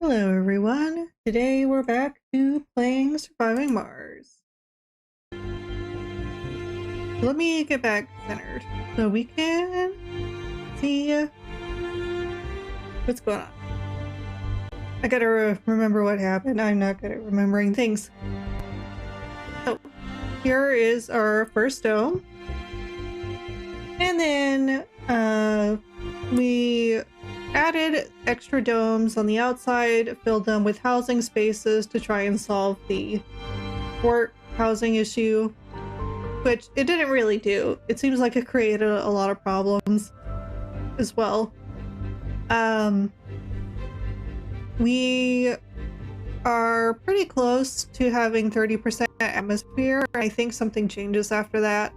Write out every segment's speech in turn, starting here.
Hello everyone, today we're back to playing Surviving Mars. Let me get back centered so we can see what's going on. I gotta remember what happened. I'm not good at remembering things. So, here is our first dome. And then we added extra domes on the outside, filled them with housing spaces to try and solve the work housing issue, which it didn't really do. It seems like it created a lot of problems as well. We are pretty close to having 30% atmosphere. I think something changes after that.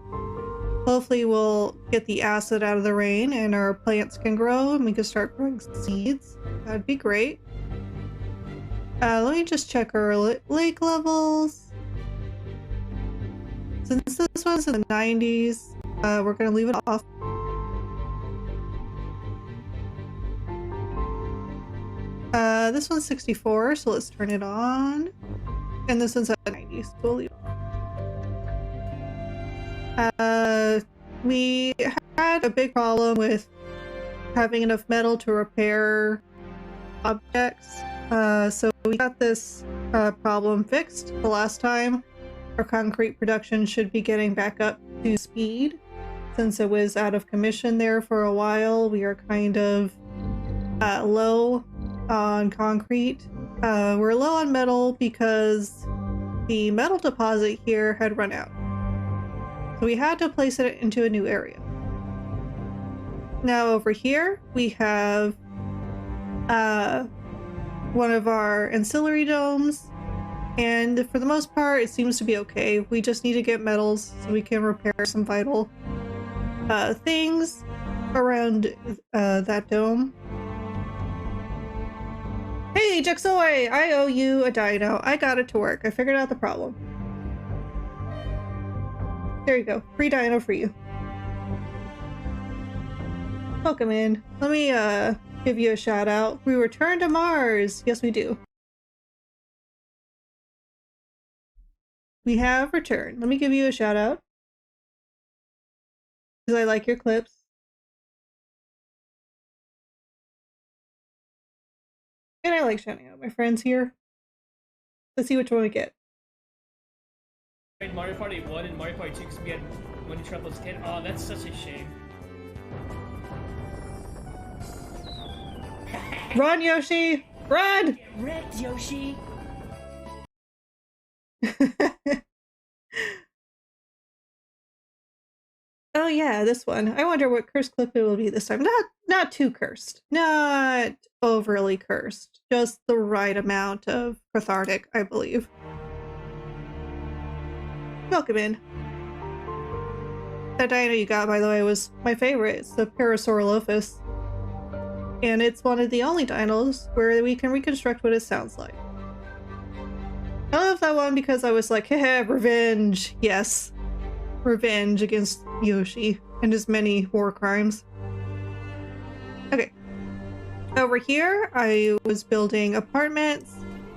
Hopefully we'll get the acid out of the rain and our plants can grow and we can start growing seeds. That'd be great. Let me just check our lake levels. Since this one's in the 90s, we're going to leave it off. This one's 64, so let's turn it on. And this one's at 90, so we'll leave it off. We had a big problem with having enough metal to repair objects, so we got this problem fixed the last time. Our concrete production should be getting back up to speed. Since it was out of commission there for a while, we are kind of low on concrete. We're low on metal because the metal deposit here had run out. So we had to place it into a new area. Now over here, we have one of our ancillary domes, and for the most part, it seems to be okay. We just need to get metals so we can repair some vital things around that dome. Hey, Jaxoy! I owe you a dino. I got it to work. I figured out the problem. There you go. Free dino for you. Welcome in. Let me give you a shout out. We return to Mars. Yes, we do. We have returned. Let me give you a shout out. Because I like your clips. And I like shouting out my friends here. Let's see which one we get. Mario Party 1 and Mario Party 2 because we had money trouble as a kid. Oh, that's such a shame. Run, Yoshi! Run! Get wrecked, Yoshi! Oh yeah, this one. I wonder what cursed clip it will be this time. Not too cursed. Not overly cursed. Just the right amount of cathartic, I believe. Welcome in. That dino you got, by the way, was my favorite. It's the Parasaurolophus. And it's one of the only dinos where we can reconstruct what it sounds like. I love that one because I was like, heh, revenge. Yes. Revenge against Yoshi and his many war crimes. Okay. Over here, I was building apartments.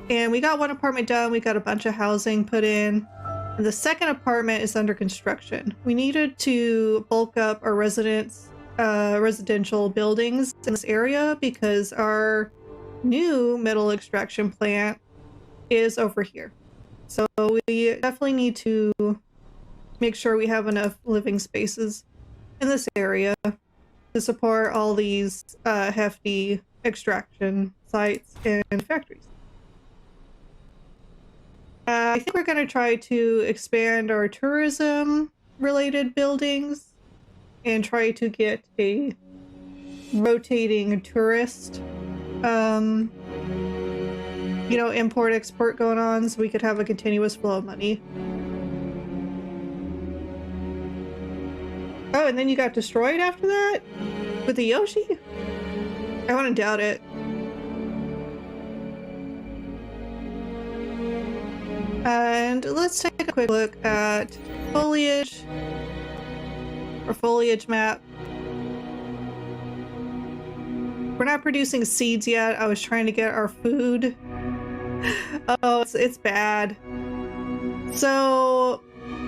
And we got one apartment done. We got a bunch of housing put in. And the second apartment is under construction. We needed to bulk up our residential buildings in this area because our new metal extraction plant is over here. So we definitely need to make sure we have enough living spaces in this area to support all these hefty extraction sites and factories. I think we're going to try to expand our tourism-related buildings and try to get a rotating tourist, import-export going on so we could have a continuous flow of money. Oh, and then you got destroyed after that? With the Yoshi? I want to doubt it. And let's take a quick look at foliage, or foliage map. We're not producing seeds yet. I was trying to get our food. Oh, it's bad. So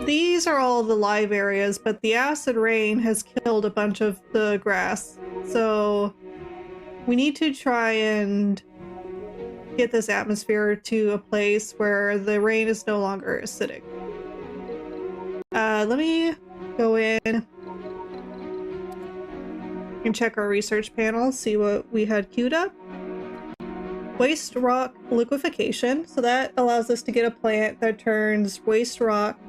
these are all the live areas, but the acid rain has killed a bunch of the grass. So we need to try and get this atmosphere to a place where the rain is no longer acidic. Let me go in and check our research panel, see what we had queued up. Waste rock liquefaction. So that allows us to get a plant that turns waste rock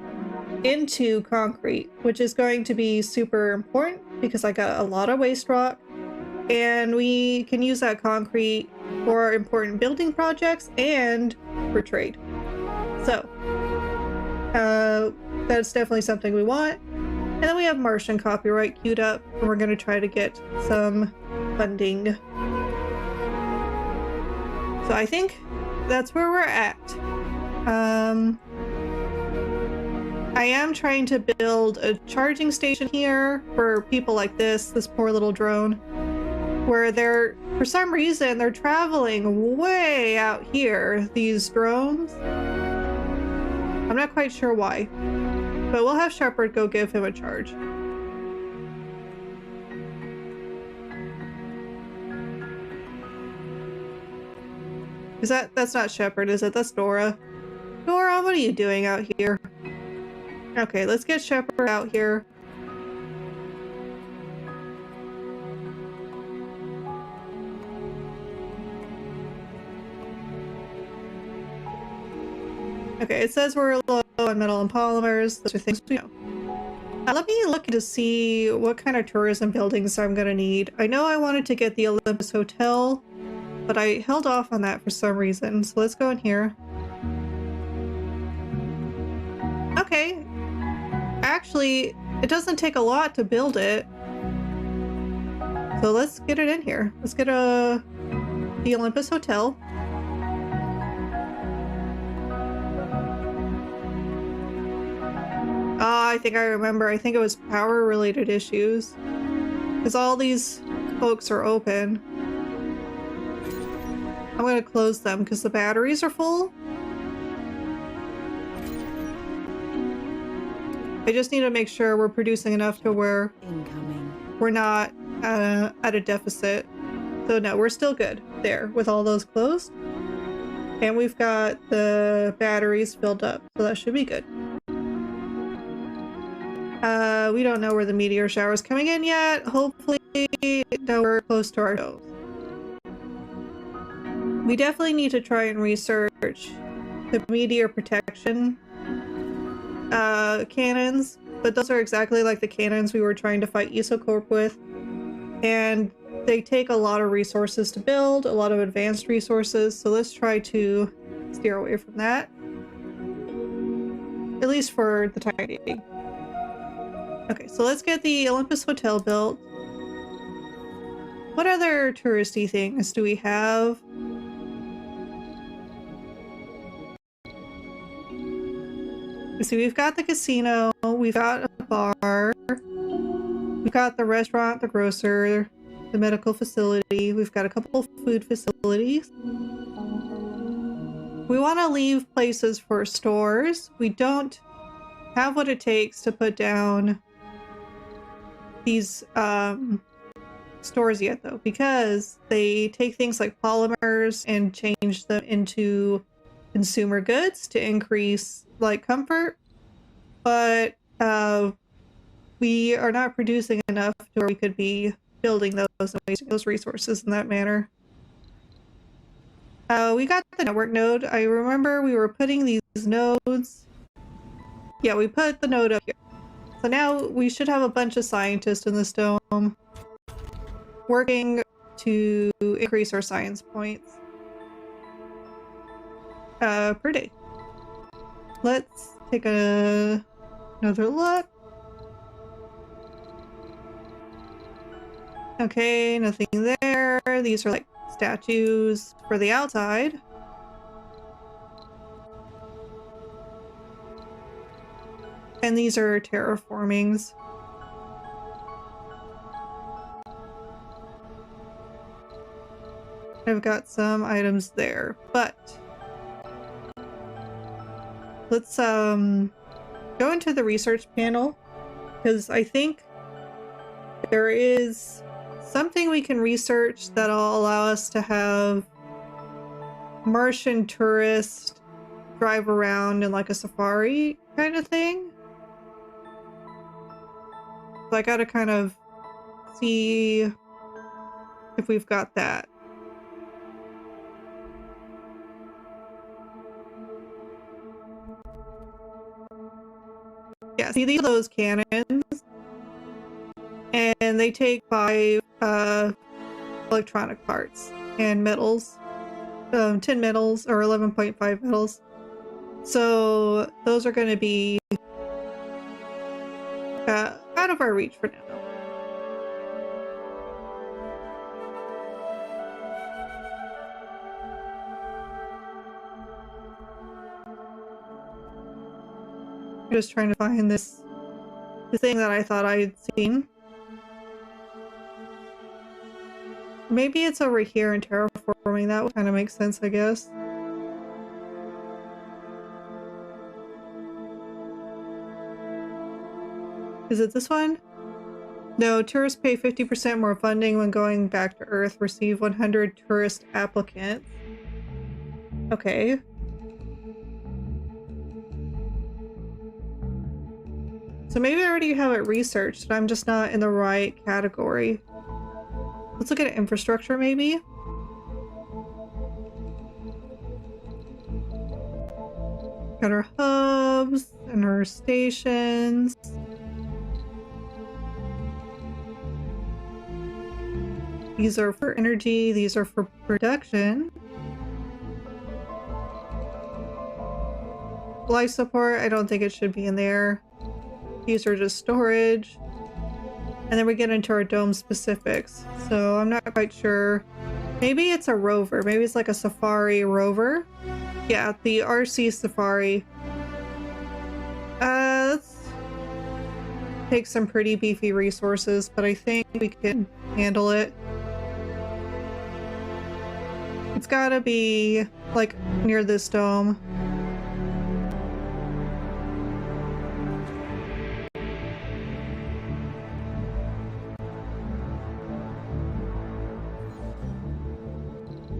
into concrete, which is going to be super important because I got a lot of waste rock and we can use that concrete for important building projects and for trade. So that's definitely something we want. And then we have Martian copyright queued up, and we're going to try to get some funding. So I think that's where we're at. I am trying to build a charging station here for people like this poor little drone, where they're, for some reason, they're traveling way out here, these drones. I'm not quite sure why, but we'll have Shepard go give him a charge. That's not Shepard, is it? That's Dora. Dora, what are you doing out here? Okay, let's get Shepard out here. Okay, it says we're low on metal and polymers. Those are things we know. Let me look to see what kind of tourism buildings I'm gonna need. I know I wanted to get the Olympus Hotel, but I held off on that for some reason. So let's go in here. Okay. Actually, it doesn't take a lot to build it. So let's get it in here. Let's get the Olympus Hotel. I think I remember. I think it was power related issues. Because all these folks are open. I'm gonna close them because the batteries are full. I just need to make sure we're producing enough to where we're not at a deficit. So no, we're still good there with all those closed. And we've got the batteries filled up, so that should be good. We don't know where the meteor shower is coming in yet. Hopefully, no, we're close to our dome. We definitely need to try and research the meteor protection cannons, but those are exactly like the cannons we were trying to fight Isocorp with, and they take a lot of resources to build, a lot of advanced resources, so let's try to steer away from that, at least for the time being. Okay, so let's get the Olympus Hotel built. What other touristy things do we have? So we've got the casino, we've got a bar, we've got the restaurant, the grocer, the medical facility, we've got a couple food facilities. We want to leave places for stores. We don't have what it takes to put down these stores yet though, because they take things like polymers and change them into consumer goods to increase like comfort, but we are not producing enough to where we could be building those and wasting those resources in that manner. We got the network node. I remember we were putting these nodes. Yeah, we put the node up here. So now we should have a bunch of scientists in this dome working to increase our science points per day. Let's take another look. Okay, nothing there. These are like statues for the outside. And these are terraformings. I've got some items there, but let's go into the research panel, because I think there is something we can research that'll allow us to have Martian tourists drive around in like a safari kind of thing. So I gotta kind of see if we've got that. Yeah, see, these are those cannons, and they take 5 electronic parts and metals, 10 metals or 11.5 metals. So those are going to be out of our reach for now. I'm just trying to find this thing that I thought I'd seen. Maybe it's over here in terraforming. That would kind of make sense, I guess. Is it this one? No, tourists pay 50% more funding when going back to Earth. Receive 100 tourist applicants. Okay. So maybe I already have it researched, but I'm just not in the right category. Let's look at infrastructure, maybe? Got our hubs and our stations. These are for energy, these are for production. Life support, I don't think it should be in there. These are just storage. And then we get into our dome specifics. So I'm not quite sure. Maybe it's a rover. Maybe it's like a safari rover. Yeah, the RC safari. Let's take some pretty beefy resources, but I think we can handle it. It's gotta be like near this dome.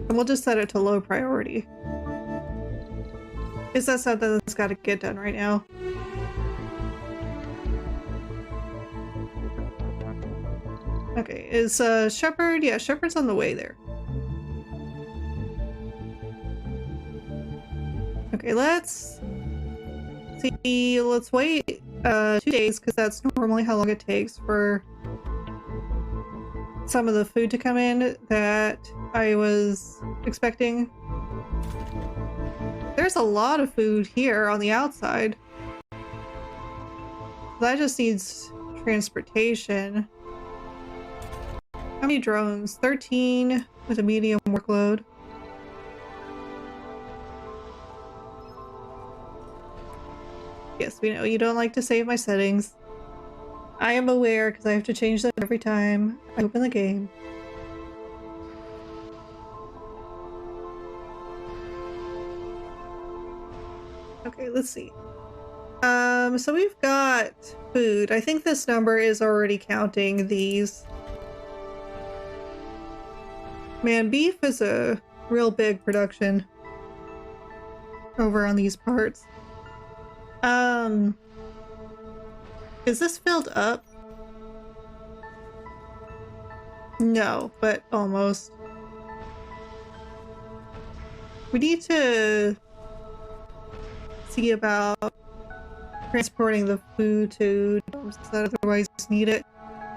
And we'll just set it to low priority. Is that something that's got to get done right now? Okay, is Shepherd? Yeah, Shepherd's on the way there. Okay, let's see. Let's wait 2 days, because that's normally how long it takes for some of the food to come in that I was expecting. There's a lot of food here on the outside. That just needs transportation. How many drones? 13 with a medium workload. Yes, we know you don't like to save my settings. I am aware, because I have to change them every time I open the game. Okay, let's see. So we've got food. I think this number is already counting these. Man, beef is a real big production over on these parts. Is this filled up? No, but almost. We need to see about transporting the food to domes that otherwise need it.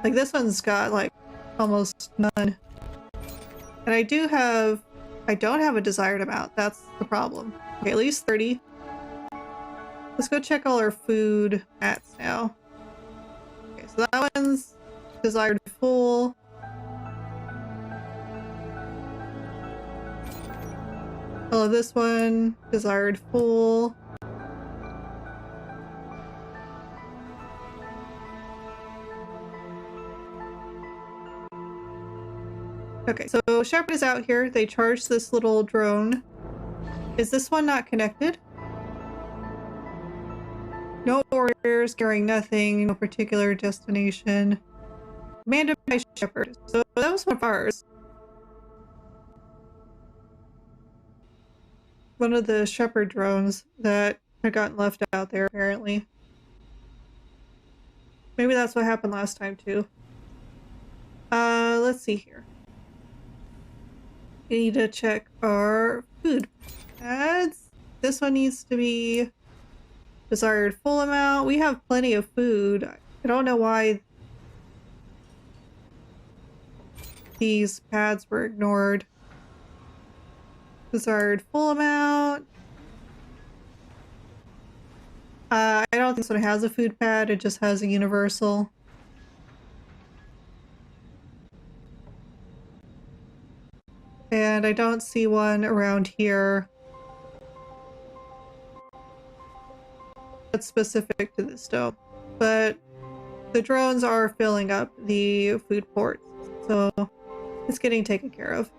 Like this one's got like almost none. And I don't have a desired amount. That's the problem. Okay, at least 30. Let's go check all our food mats now. Okay, so that one's desired full. Oh, this one desired full. Okay, so Shepard is out here. They charged this little drone. Is this one not connected? No orders, carrying nothing, no particular destination. Commanded by Shepard. So that was one of ours. One of the Shepard drones that had gotten left out there, apparently. Maybe that's what happened last time, too. Let's see here. We need to check our food pads. This one needs to be desired full amount. We have plenty of food. I don't know why these pads were ignored. Desired full amount. I don't think this one has a food pad. It just has a universal. And I don't see one around here that's specific to this dome. But the drones are filling up the food ports, so it's getting taken care of.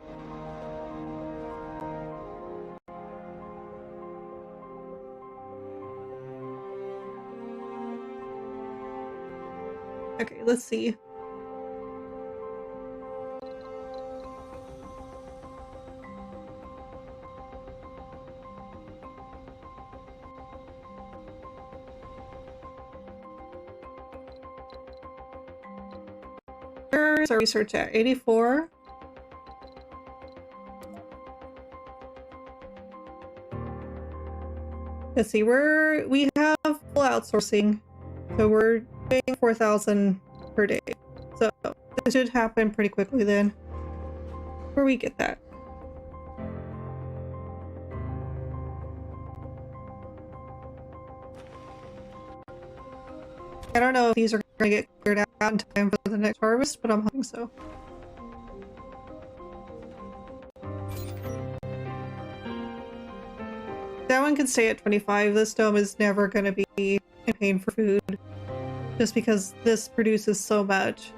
Okay, let's see. Where's our research at? 84? Let's see, we have full outsourcing, so we're paying 4,000 per day. So this should happen pretty quickly then. Where we get that? I don't know if these are going to get cleared out in time for the next harvest, but I'm hoping so. That one can stay at 25. This dome is never going to be in pain for food, just because this produces so much.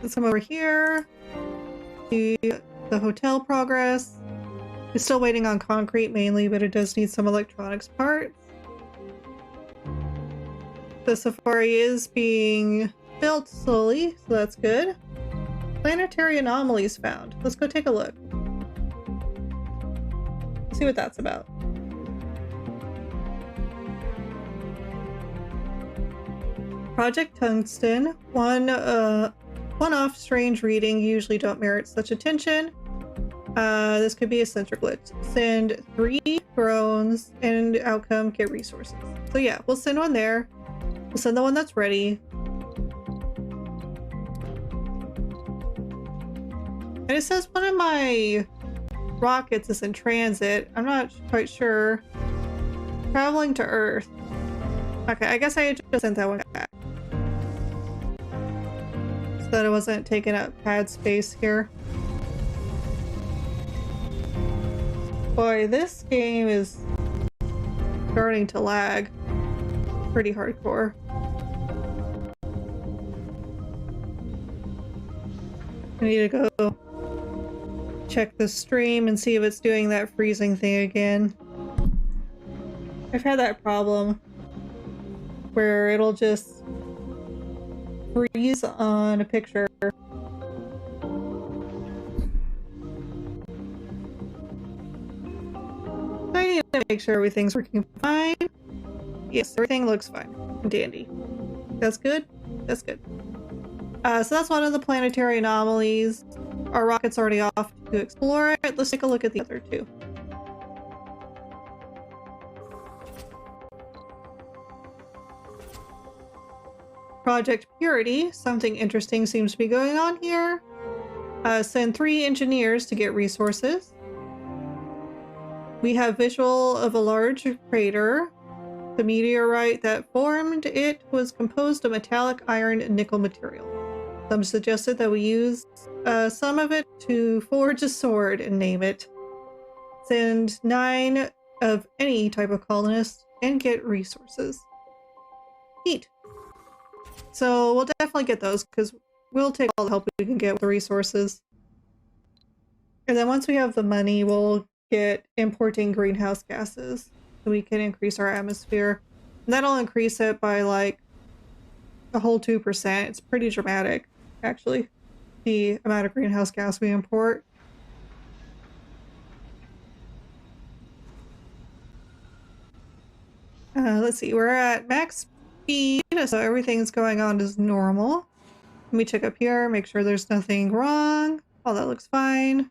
Let's come over here. The hotel progress. It's still waiting on concrete mainly, but it does need some electronics parts. The safari is being built slowly, so that's good. Planetary anomalies found. Let's go take a look. See what that's about. Project Tungsten. One-off strange reading usually don't merit such attention. This could be a sensor glitch. Send 3 drones and outcome get resources. So yeah, we'll send one there. We'll send the one that's ready. And it says one of my rockets is in transit. I'm not quite sure. Traveling to Earth. Okay, I guess I just sent that one back. So that it wasn't taking up pad space here. Boy, this game is starting to lag pretty hardcore. I need to go check the stream and see if it's doing that freezing thing again. I've had that problem where it'll just freeze on a picture. I need to make sure everything's working fine. Yes, everything looks fine and dandy. That's good? That's good. So that's one of the planetary anomalies. Our rocket's already off to explore it. Let's take a look at the other two. Project Purity. Something interesting seems to be going on here. Send 3 engineers to get resources. We have visual of a large crater. The meteorite that formed it was composed of metallic iron and nickel material. Some suggested that we use some of it to forge a sword and name it. Send 9 of any type of colonist and get resources. heat. So we'll definitely get those because we'll take all the help we can get with the resources. And then once we have the money, we'll get importing greenhouse gases so we can increase our atmosphere. And that'll increase it by like a whole 2%. It's pretty dramatic, actually, the amount of greenhouse gas we import. Let's see, we're at max speed, so everything's going on as normal. Let me check up here, make sure there's nothing wrong. Oh, that looks fine.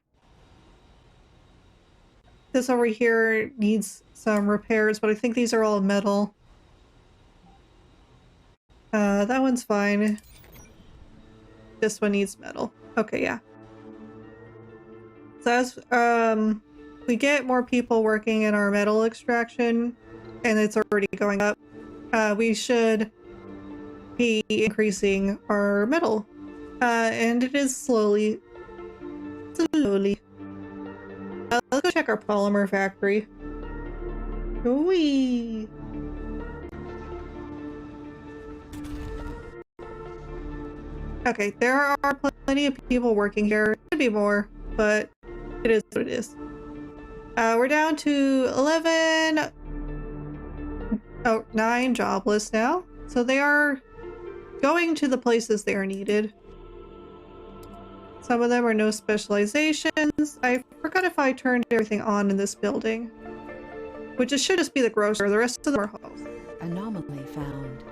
This over here needs some repairs, but I think these are all metal. That one's fine. This one needs metal. Okay, yeah. So as we get more people working in our metal extraction, and it's already going up, we should be increasing our metal. And it is slowly. Let's go check our polymer factory. Whee! Okay, there are plenty of people working here. Could be more, but it is what it is. We're down to 9 jobless now. So they are going to the places they are needed. Some of them are no specializations. I forgot if I turned everything on in this building. Which it should just be the grocer. The rest of them are homes. Anomaly found.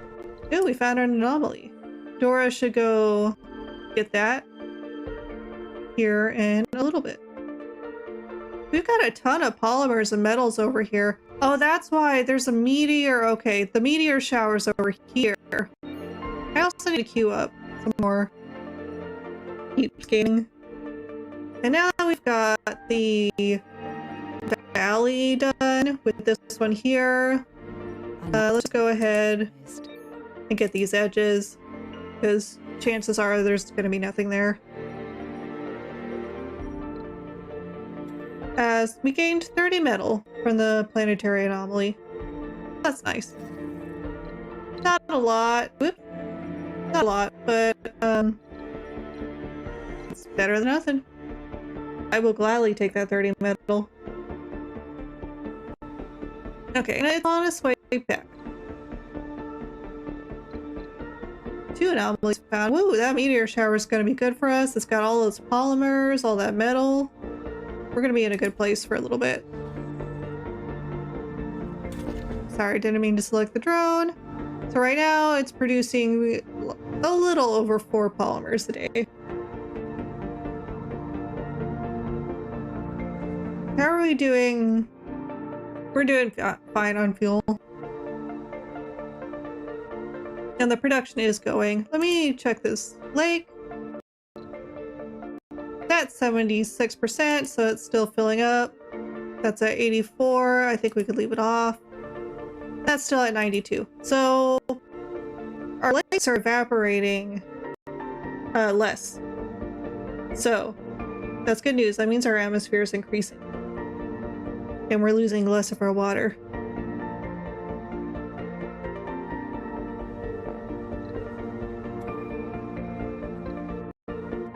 Oh, we found an anomaly. Dora should go get that here in a little bit. We've got a ton of polymers and metals over here. Oh, that's why there's a meteor. Okay, the meteor shower's over here. I also need to queue up some more. Keep skating. And now that we've got the valley done with this one here, let's go ahead and get these edges, because chances are there's going to be nothing there. As we gained 30 metal from the planetary anomaly. That's nice. Not a lot. Whoop. Not a lot, but it's better than nothing. I will gladly take that 30 metal. Okay, and it's on its way back. 2 anomalies found. Woo, that meteor shower is going to be good for us. It's got all those polymers, all that metal. We're going to be in a good place for a little bit. Sorry, didn't mean to select the drone. So right now it's producing a little over 4 polymers a day. How are we doing? We're doing fine on fuel. And the production is going. Let me check this lake. That's 76%, so it's still filling up. That's at 84. I think we could leave it off. That's still at 92. So our lakes are evaporating less. So that's good news. That means our atmosphere is increasing. And we're losing less of our water.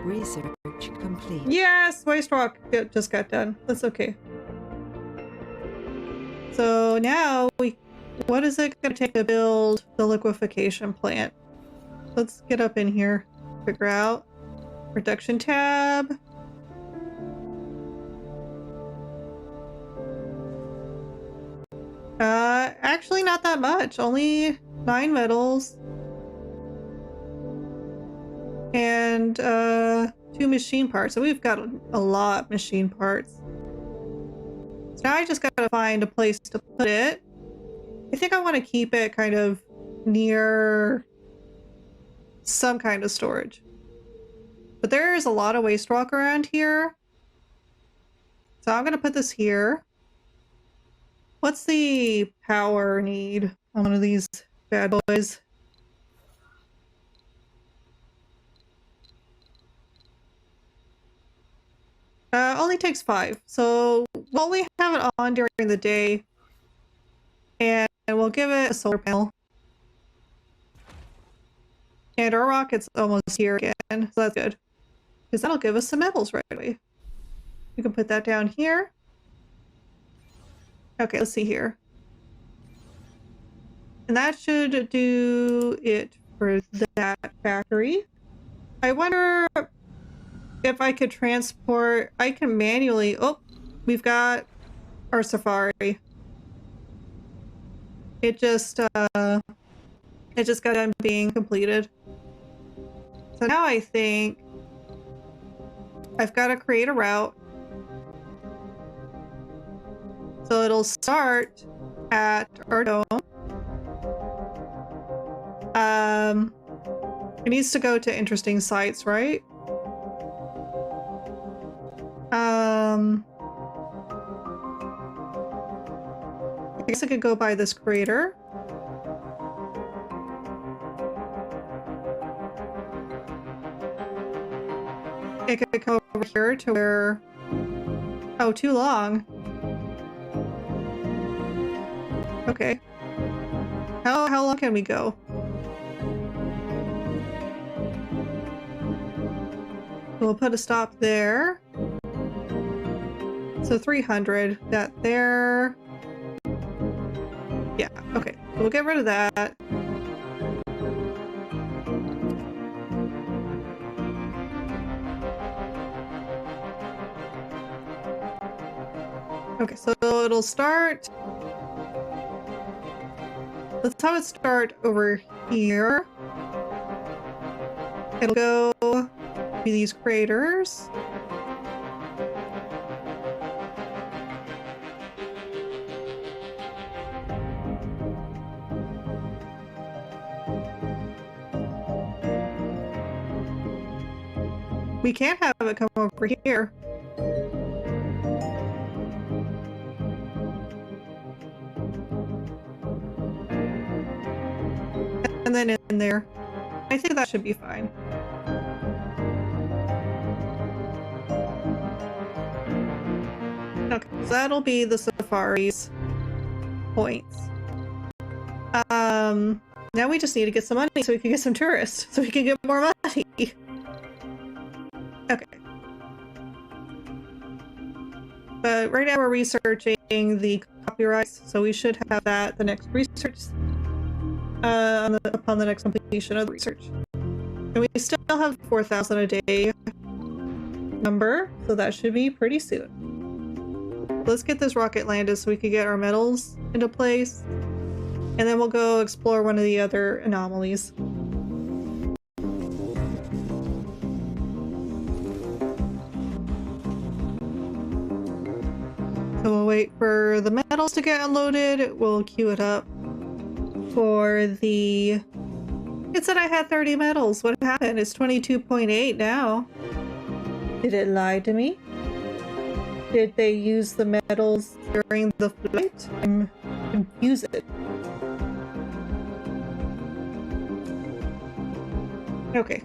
Research complete. Yes! Waste rock just got done. That's okay. So now what is it going to take to build the liquefaction plant? Let's get up in here. Figure out. Production tab. Actually not that much. Only 9 metals. And 2 machine parts. So we've got a lot of machine parts. So now I just gotta find a place to put it. I think I want to keep it kind of near some kind of storage. But there's a lot of waste rock around here. So I'm gonna put this here. What's the power need on one of these bad boys? Only takes 5. So we'll only have it on during the day. And we'll give it a solar panel. And our rocket's almost here again, so that's good. Because that'll give us some metals right away. We can put that down here. Okay, let's see here. And that should do it for that factory. I wonder if I could transport... I can manually... Oh, we've got our safari. It just got done being completed. So now I think I've got to create a route. So it'll start at our dome. It needs to go to interesting sites, right? I guess I could go by this crater. It could come over here to where... Oh, too long. Okay. How long can we go? We'll put a stop there. So 300. That there. Yeah, okay. We'll get rid of that. Okay, so it'll start... Let's have it start over here. It'll go to these craters. We can't have it come over here. And then in there. I think that should be fine. Okay, so that'll be the safari's points. Now we just need to get some money so we can get some tourists, so we can get more money. Okay. But right now we're researching the copyrights, so we should have that the next research upon the next completion of the research. And we still have 4,000 a day number, so that should be pretty soon. Let's get this rocket landed so we can get our metals into place, and then we'll go explore one of the other anomalies. So we'll wait for the metals to get unloaded. We'll queue it up for the... It said I had 30 metals. What happened? It's 22.8 now. Did it lie to me? Did they use the metals during the flight? I'm confused. Okay.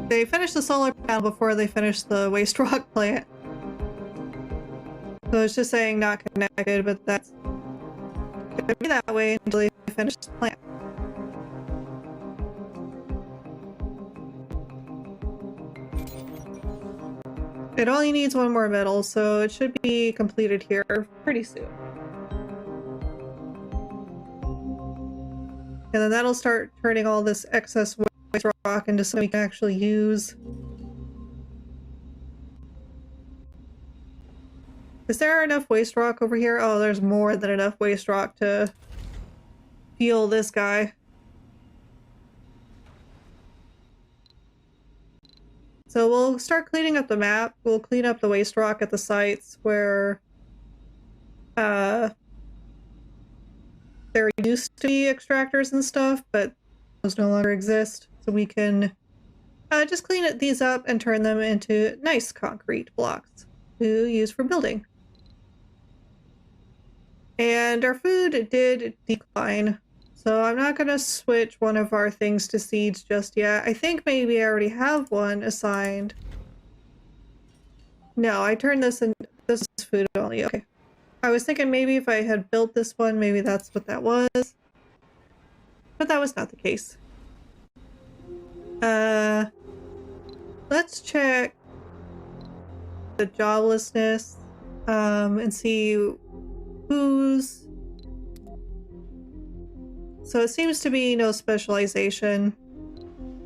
They finished the solar panel before they finished the waste rock plant. So it's just saying not connected, but that's gonna be that way until they finish the plant. It only needs one more metal, so it should be completed here pretty soon. And then that'll start turning all this excess waste rock into something we can actually use. Is there enough waste rock over here? Oh, there's more than enough waste rock to fuel this guy. So we'll start cleaning up the map. We'll clean up the waste rock at the sites where there used to be extractors and stuff, but those no longer exist. So we can just clean these up and turn them into nice concrete blocks to use for building. And our food did decline, so I'm not going to switch one of our things to seeds just yet. I think maybe I already have one assigned. No, I turned this in. This is food only. Okay. I was thinking maybe if I had built this one, maybe that's what that was. But that was not the case. Let's check the joblessness, and see who's... So it seems to be no specialization.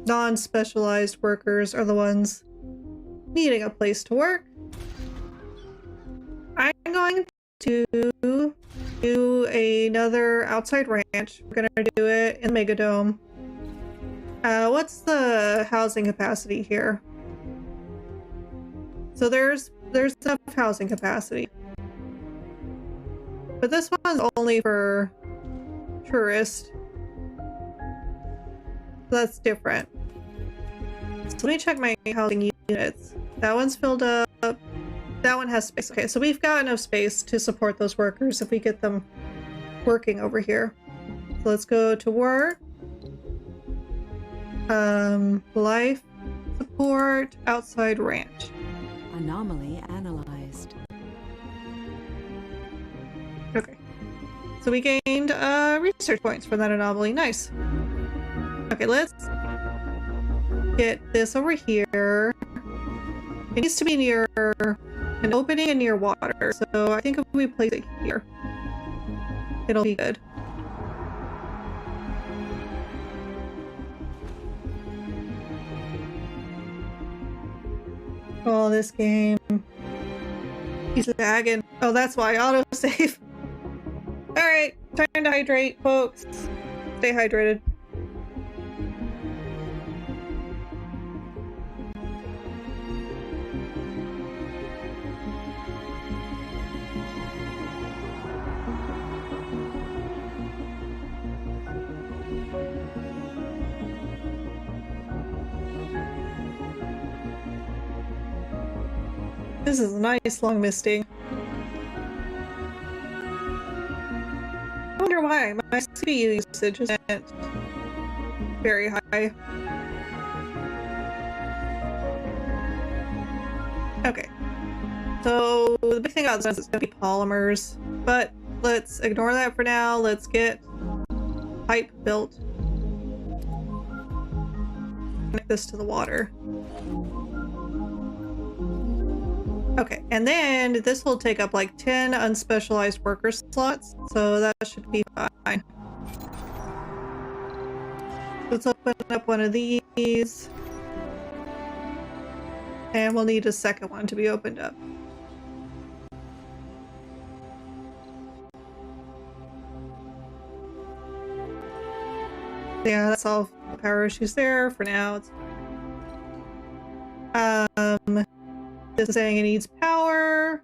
Non-specialized workers are the ones needing a place to work. I'm going to do another outside ranch. We're gonna do it in Megadome. What's the housing capacity here? So there's enough housing capacity. But this one's only for tourists. So that's different. So let me check my housing units. That one's filled up. That one has space. Okay, so we've got enough space to support those workers if we get them working over here. So let's go to work. Life support, outside ranch. Anomaly analyzed. Okay. So we gained research points from that anomaly. Nice. Okay, let's get this over here. It needs to be near an opening and near water. So I think if we place it here, it'll be good. Oh, this game. He's lagging. Oh, that's why. Autosave. Alright, time to hydrate, folks. Stay hydrated. This is a nice long misting. I wonder why my CPU usage isn't very high. Okay. So the big thing about this is it's gonna be polymers, but let's ignore that for now. Let's get pipe built. Connect this to the water. Okay, and then this will take up like 10 unspecialized worker slots, so that should be fine. Let's open up one of these. And we'll need a second one to be opened up. Yeah, that's all power issues there for now. This is saying it needs power.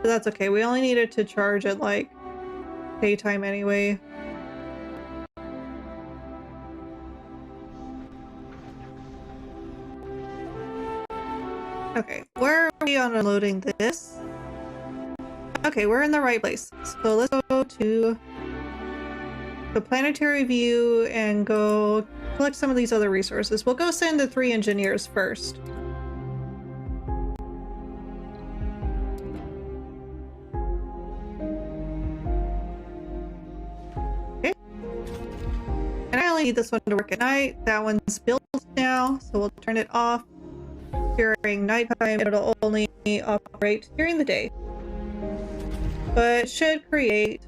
But that's okay. We only need it to charge at like daytime anyway. Okay, where are we on unloading this? Okay, we're in the right place. So let's go to the planetary view and go collect some of these other resources. We'll go send the 3 engineers first. Okay. And I only need this one to work at night. That one's built now, so we'll turn it off during nighttime. It'll only operate during the day. But it should create...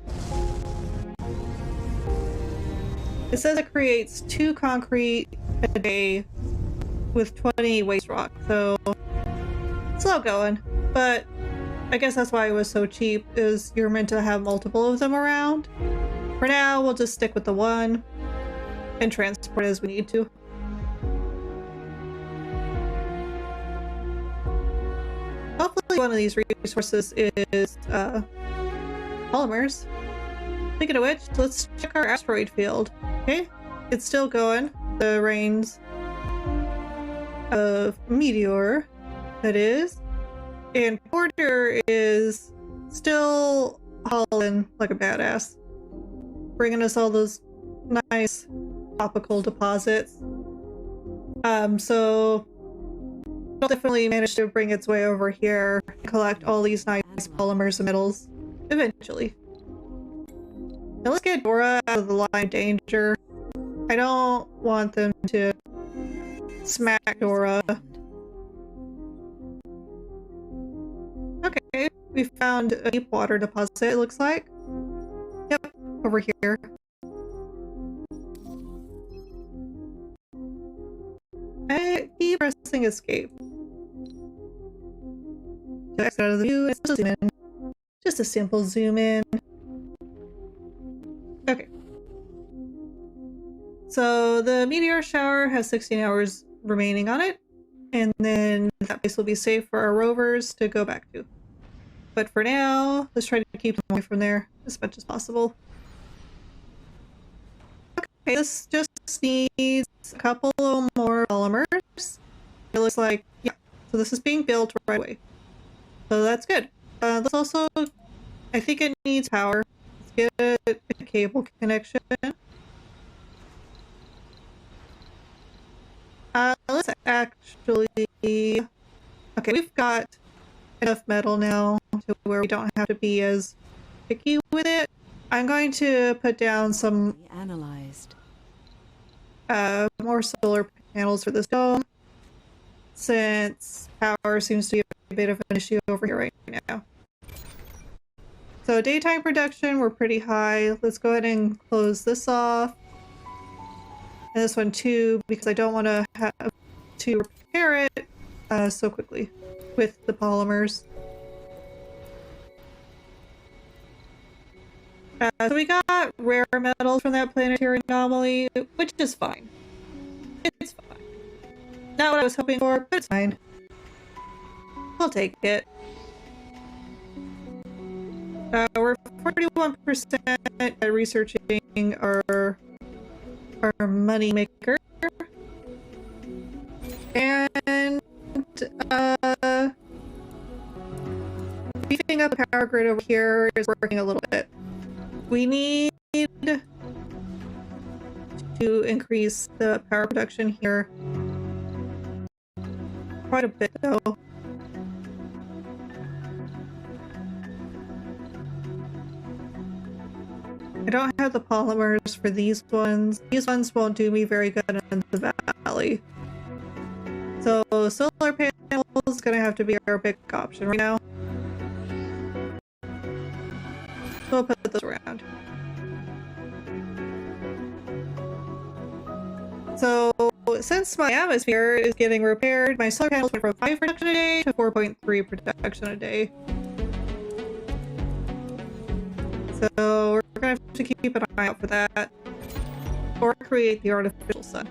It says it creates 2 concrete a day with 20 waste rock, so slow going. But I guess that's why it was so cheap, is you're meant to have multiple of them around. For now, we'll just stick with the one and transport as we need to. Hopefully one of these resources is polymers. Speaking of which, let's check our asteroid field. Okay, it's still going. The rains of meteor, that is. And Porter is still hauling like a badass. Bringing us all those nice topical deposits. So it'll definitely manage to bring its way over here and collect all these nice polymers and metals. Eventually. Now let's get Dora out of the line of danger. I don't want them to smack Dora. Okay, we found a deep water deposit, it looks like. Yep, over here. I keep pressing escape. To exit out of the view, it's just a zoom in. Just a simple zoom in. Okay. So the meteor shower has 16 hours remaining on it, and then that place will be safe for our rovers to go back to. But for now, let's try to keep them away from there as much as possible. Okay, this just needs a couple more polymers. It looks like, yeah, so this is being built right away. So that's good. Let's also, I think it needs power. Let's get a cable connection. Let's actually, okay, we've got enough metal now to where we don't have to be as picky with it. I'm going to put down some Analyzed. more solar panels for this dome, since power seems to be a bit of an issue over here right now. So daytime production, we're pretty high. Let's go ahead and close this off. And this one too, because I don't want to have to repair it so quickly with the polymers. So we got rare metals from that planetary anomaly, which is fine. It's fine. Not what I was hoping for, but it's fine. I'll take it. We're 41% at researching our money maker. And beefing up the power grid over here is working a little bit. We need to increase the power production here quite a bit though. I don't have the polymers for these ones. These ones won't do me very good in the valley. So solar panels is gonna have to be our big option right now. We'll put those around. So since my atmosphere is getting repaired, my solar panels went from 5 production a day to 4.3 production a day. So we're gonna have to keep an eye out for that, or create the artificial sun.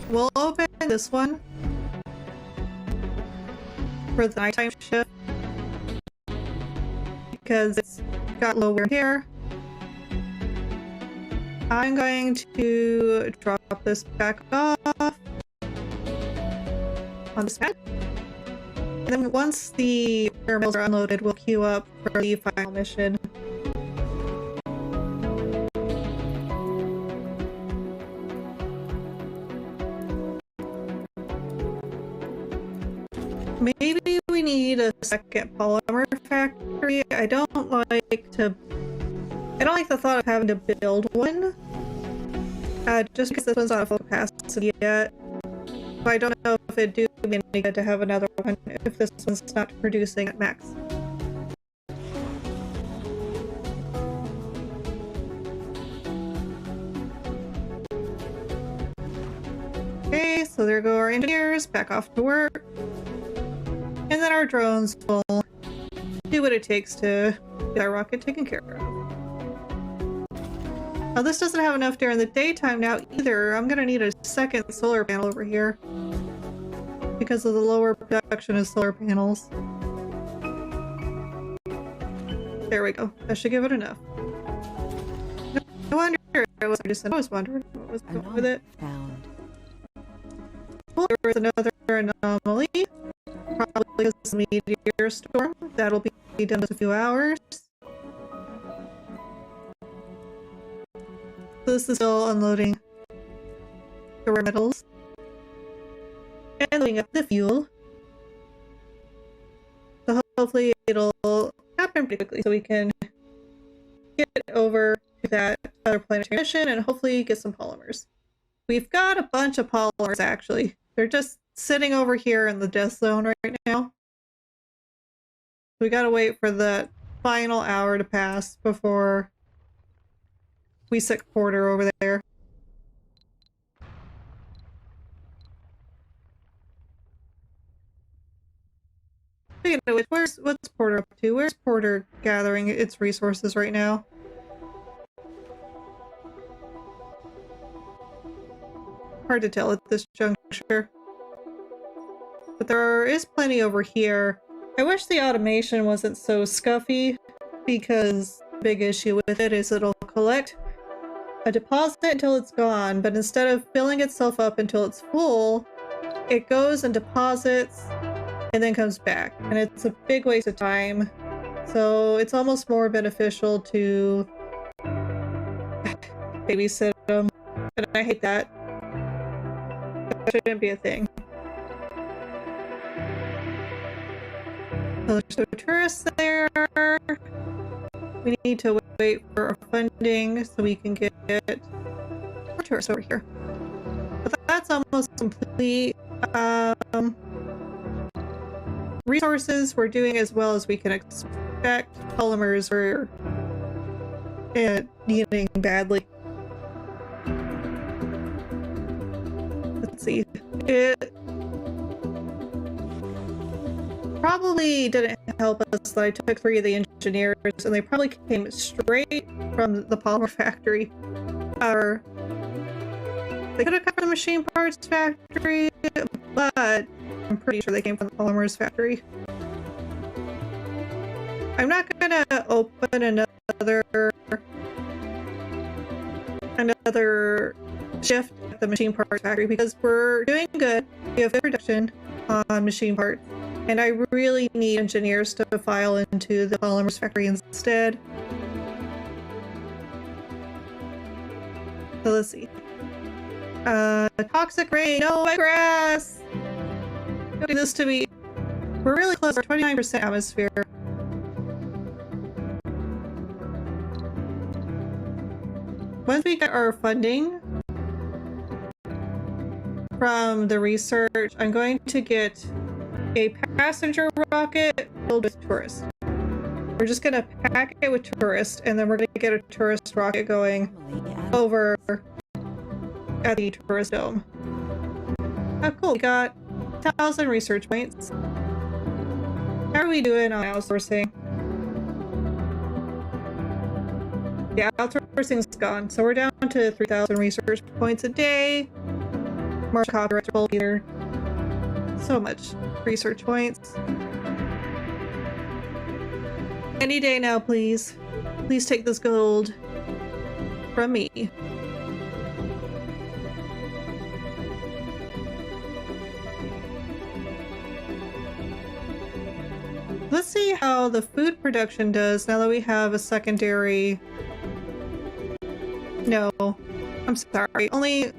We'll open this one for the nighttime shift because it's got low wear here. I'm going to drop this back off on this pad. And then once the thermals are unloaded, we'll queue up for the final mission. Maybe we need a second polymer factory. I don't like the thought of having to build one. Just because this one's not at full capacity yet. So I don't know if it'd do me any good to have another one if this one's not producing at max. Okay, so there go our engineers, back off to work. And then our drones will do what it takes to get our rocket taken care of. Now this doesn't have enough during the daytime now either. I'm gonna need a second solar panel over here because of the lower production of solar panels. There we go. That should give it enough. No wonder I was wondering what was going on with it. Found. Well, there was another anomaly. Probably because of the meteor storm. That'll be done in a few hours. So this is still unloading the rare metals. and loading up the fuel. So hopefully it'll happen pretty quickly so we can get over to that other planetary mission and hopefully get some polymers. We've got a bunch of polymers actually. They're just sitting over here in the death zone right now. We gotta wait for the final hour to pass before we sick Porter over there. Speaking of which, what's Porter up to? Where's Porter gathering its resources right now? Hard to tell at this juncture. But there is plenty over here. I wish the automation wasn't so scuffy, because the big issue with it is it'll collect a deposit until it's gone, but instead of filling itself up until it's full, it goes and deposits and then comes back. And it's a big waste of time. So it's almost more beneficial to babysit them. And I hate that. That shouldn't be a thing. So there's no tourists there. We need to wait for our funding so we can get more tourists over here. But that's almost complete. Resources we're doing as well as we can expect. Polymers are needing badly. Let's see. It probably didn't help us that I took 3 of the engineers and they probably came straight from the polymer factory. Or they could have come from the machine parts factory, but I'm pretty sure they came from the polymers factory. I'm not gonna open another shift at the machine parts factory because we're doing good. We have good production on machine parts. And I really need engineers to file into the polymers factory instead. So let's see. Toxic rain, no my grass! Don't do this to me. We're really close, we're 29% atmosphere. Once we get our funding from the research, I'm going to get a passenger rocket filled with tourists. We're just gonna pack it with tourists, and then we're gonna get a tourist rocket going over at the tourist dome. Oh, cool. We got 1,000 research points. How are we doing on outsourcing? Yeah, outsourcing's gone, so we're down to 3,000 research points a day. More copyrights will either. So much research points. Any day now, please. Please take this gold from me. Let's see how the food production does now that we have a secondary... No. I'm sorry. Only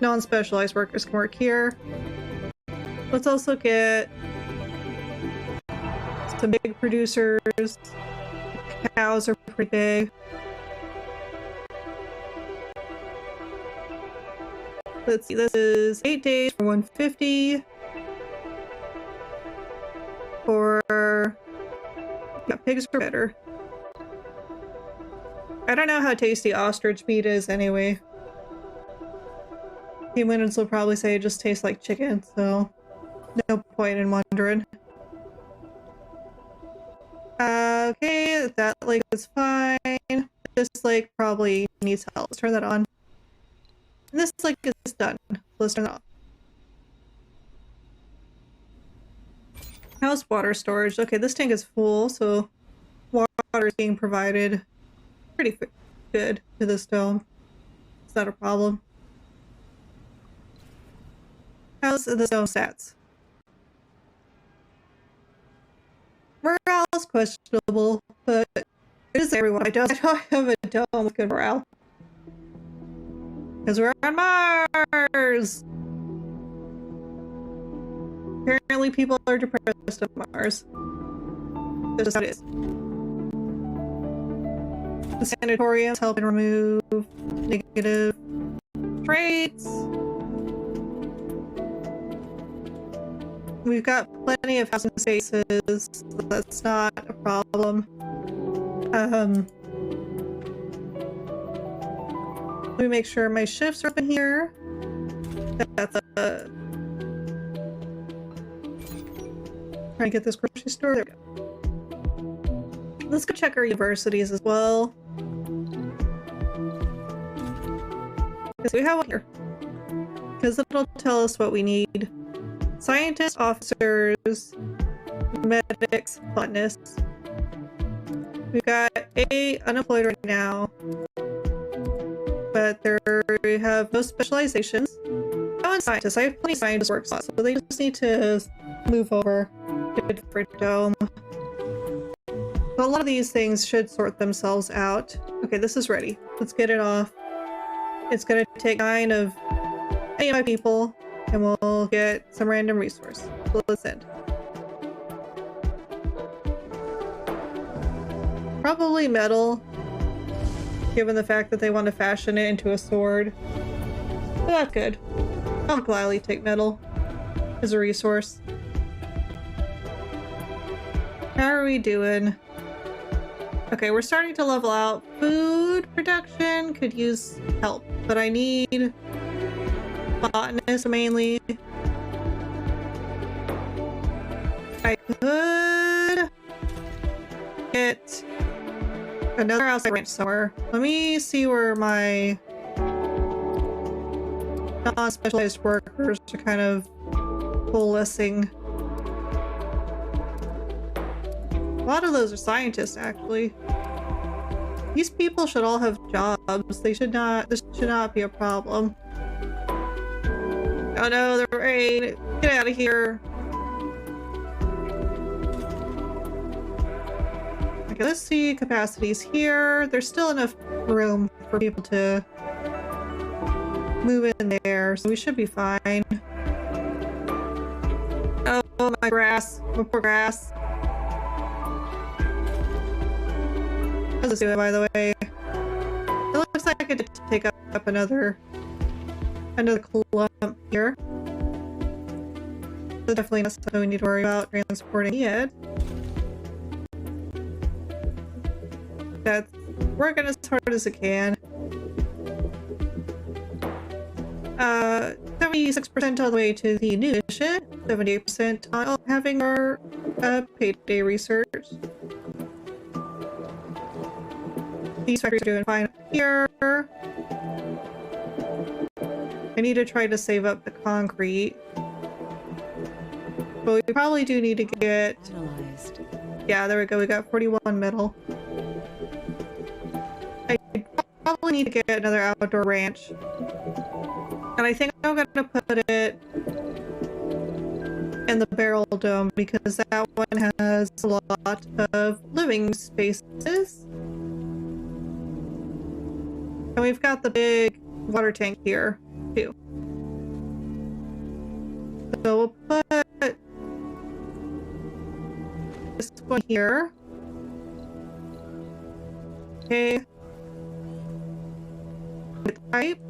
non-specialized workers can work here. Let's also get some big producers. Cows are pretty big. Let's see, this is 8 days for 150. Yeah, pigs are better. I don't know how tasty ostrich meat is anyway. Humans will probably say it just tastes like chicken, so no point in wondering. Okay, that lake is fine. This lake probably needs help. Let's turn that on. And this lake is done. Let's turn that off. How's water storage? Okay, this tank is full, so water is being provided pretty good to this dome. It's not a problem. How's the dome stats? Morale is questionable, but it is everyone. I don't have a dome with good morale. Because we're on Mars! Apparently people are depressed on Mars. This is how it is. The sanatoriums help remove negative traits. We've got plenty of housing spaces, so that's not a problem. Let me make sure my shifts are open here. That's trying to get this grocery store. There we go. Let's go check our universities as well. Because we have one here. Because it'll tell us what we need. Scientists, officers, medics, botanists. We've got 8 unemployed right now. But they have no specializations. Oh, and scientists. I have plenty of scientists work slots, so they just need to move over to a different dome. So a lot of these things should sort themselves out. Okay, this is ready. Let's get it off. It's gonna take 9 of any of my people, and we'll get some random resource. So let's end. Probably metal, given the fact that they want to fashion it into a sword. But that's good. I'll gladly take metal as a resource. How are we doing? Okay, we're starting to level out. Food production could use help, but I need botanists mainly. I could get another outside ranch somewhere. Let me see where my non-specialized workers are kind of coalescing. A lot of those are scientists, actually. These people should all have jobs. They should not. This should not be a problem. Oh no, the rain! Get out of here! Okay, let's see capacities here. There's still enough room for people to move in there, so we should be fine. Oh, my grass. My poor grass. How's this doing, by the way? It looks like I could take up another clump here. So definitely not something we need to worry about transporting yet. That's working as hard as it can. 76% all the way to the new mission, 78% on having our payday research. These factories are doing fine up here. I need to try to save up the concrete. But we probably do need to get... Analyzed. Yeah, there we go. We got 41 metal. I probably need to get another outdoor ranch. And I think I'm going to put it in the barrel dome because that one has a lot of living spaces. And we've got the big water tank here, too. So we'll put this one here. Okay. With pipe.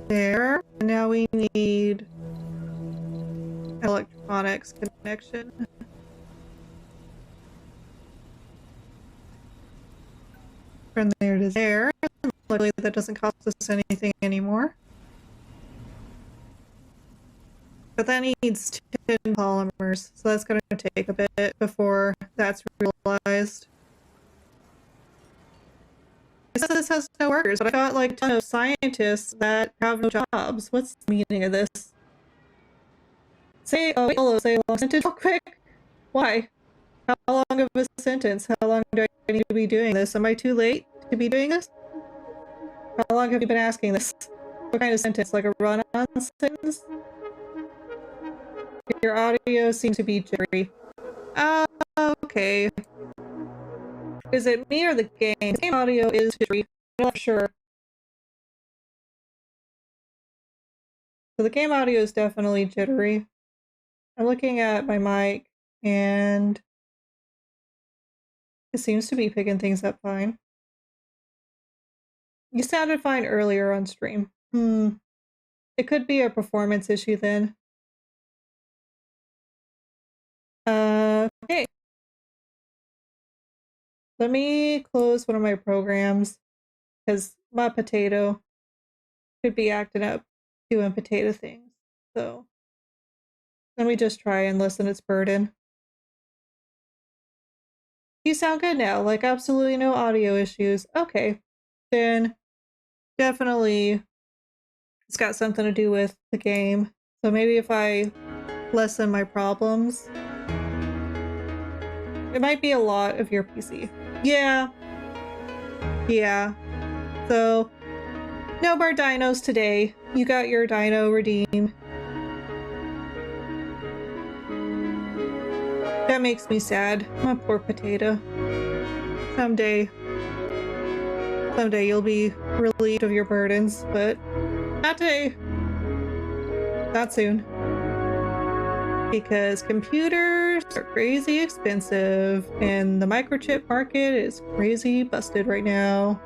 There. And now we need electronics connection. From there to there. Luckily that doesn't cost us anything anymore. But that needs 10 polymers, so that's going to take a bit before that's realized. It says this has no workers, but I got like a ton of scientists that have no jobs. What's the meaning of this? Say a long sentence real quick. Why? How long of a sentence? How long do I need to be doing this? Am I too late to be doing this? How long have you been asking this? What kind of sentence? Like a run-on sentence? Your audio seems to be jittery. Okay. Is it me or the game? The game audio is jittery. I'm not sure. So the game audio is definitely jittery. I'm looking at my mic and it seems to be picking things up fine. You sounded fine earlier on stream. It could be a performance issue then. Okay. Let me close one of my programs because my potato could be acting up doing potato things. So let me just try and lessen its burden. You sound good now, like absolutely no audio issues. Okay, then definitely it's got something to do with the game. So maybe if I lessen my problems, it might be a lot of your PC. Yeah. So no more dinos today. You got your dino redeemed. That makes me sad. My poor potato. Someday you'll be relieved of your burdens, but not today. Not soon. Because computers are crazy expensive, and the microchip market is crazy busted right now.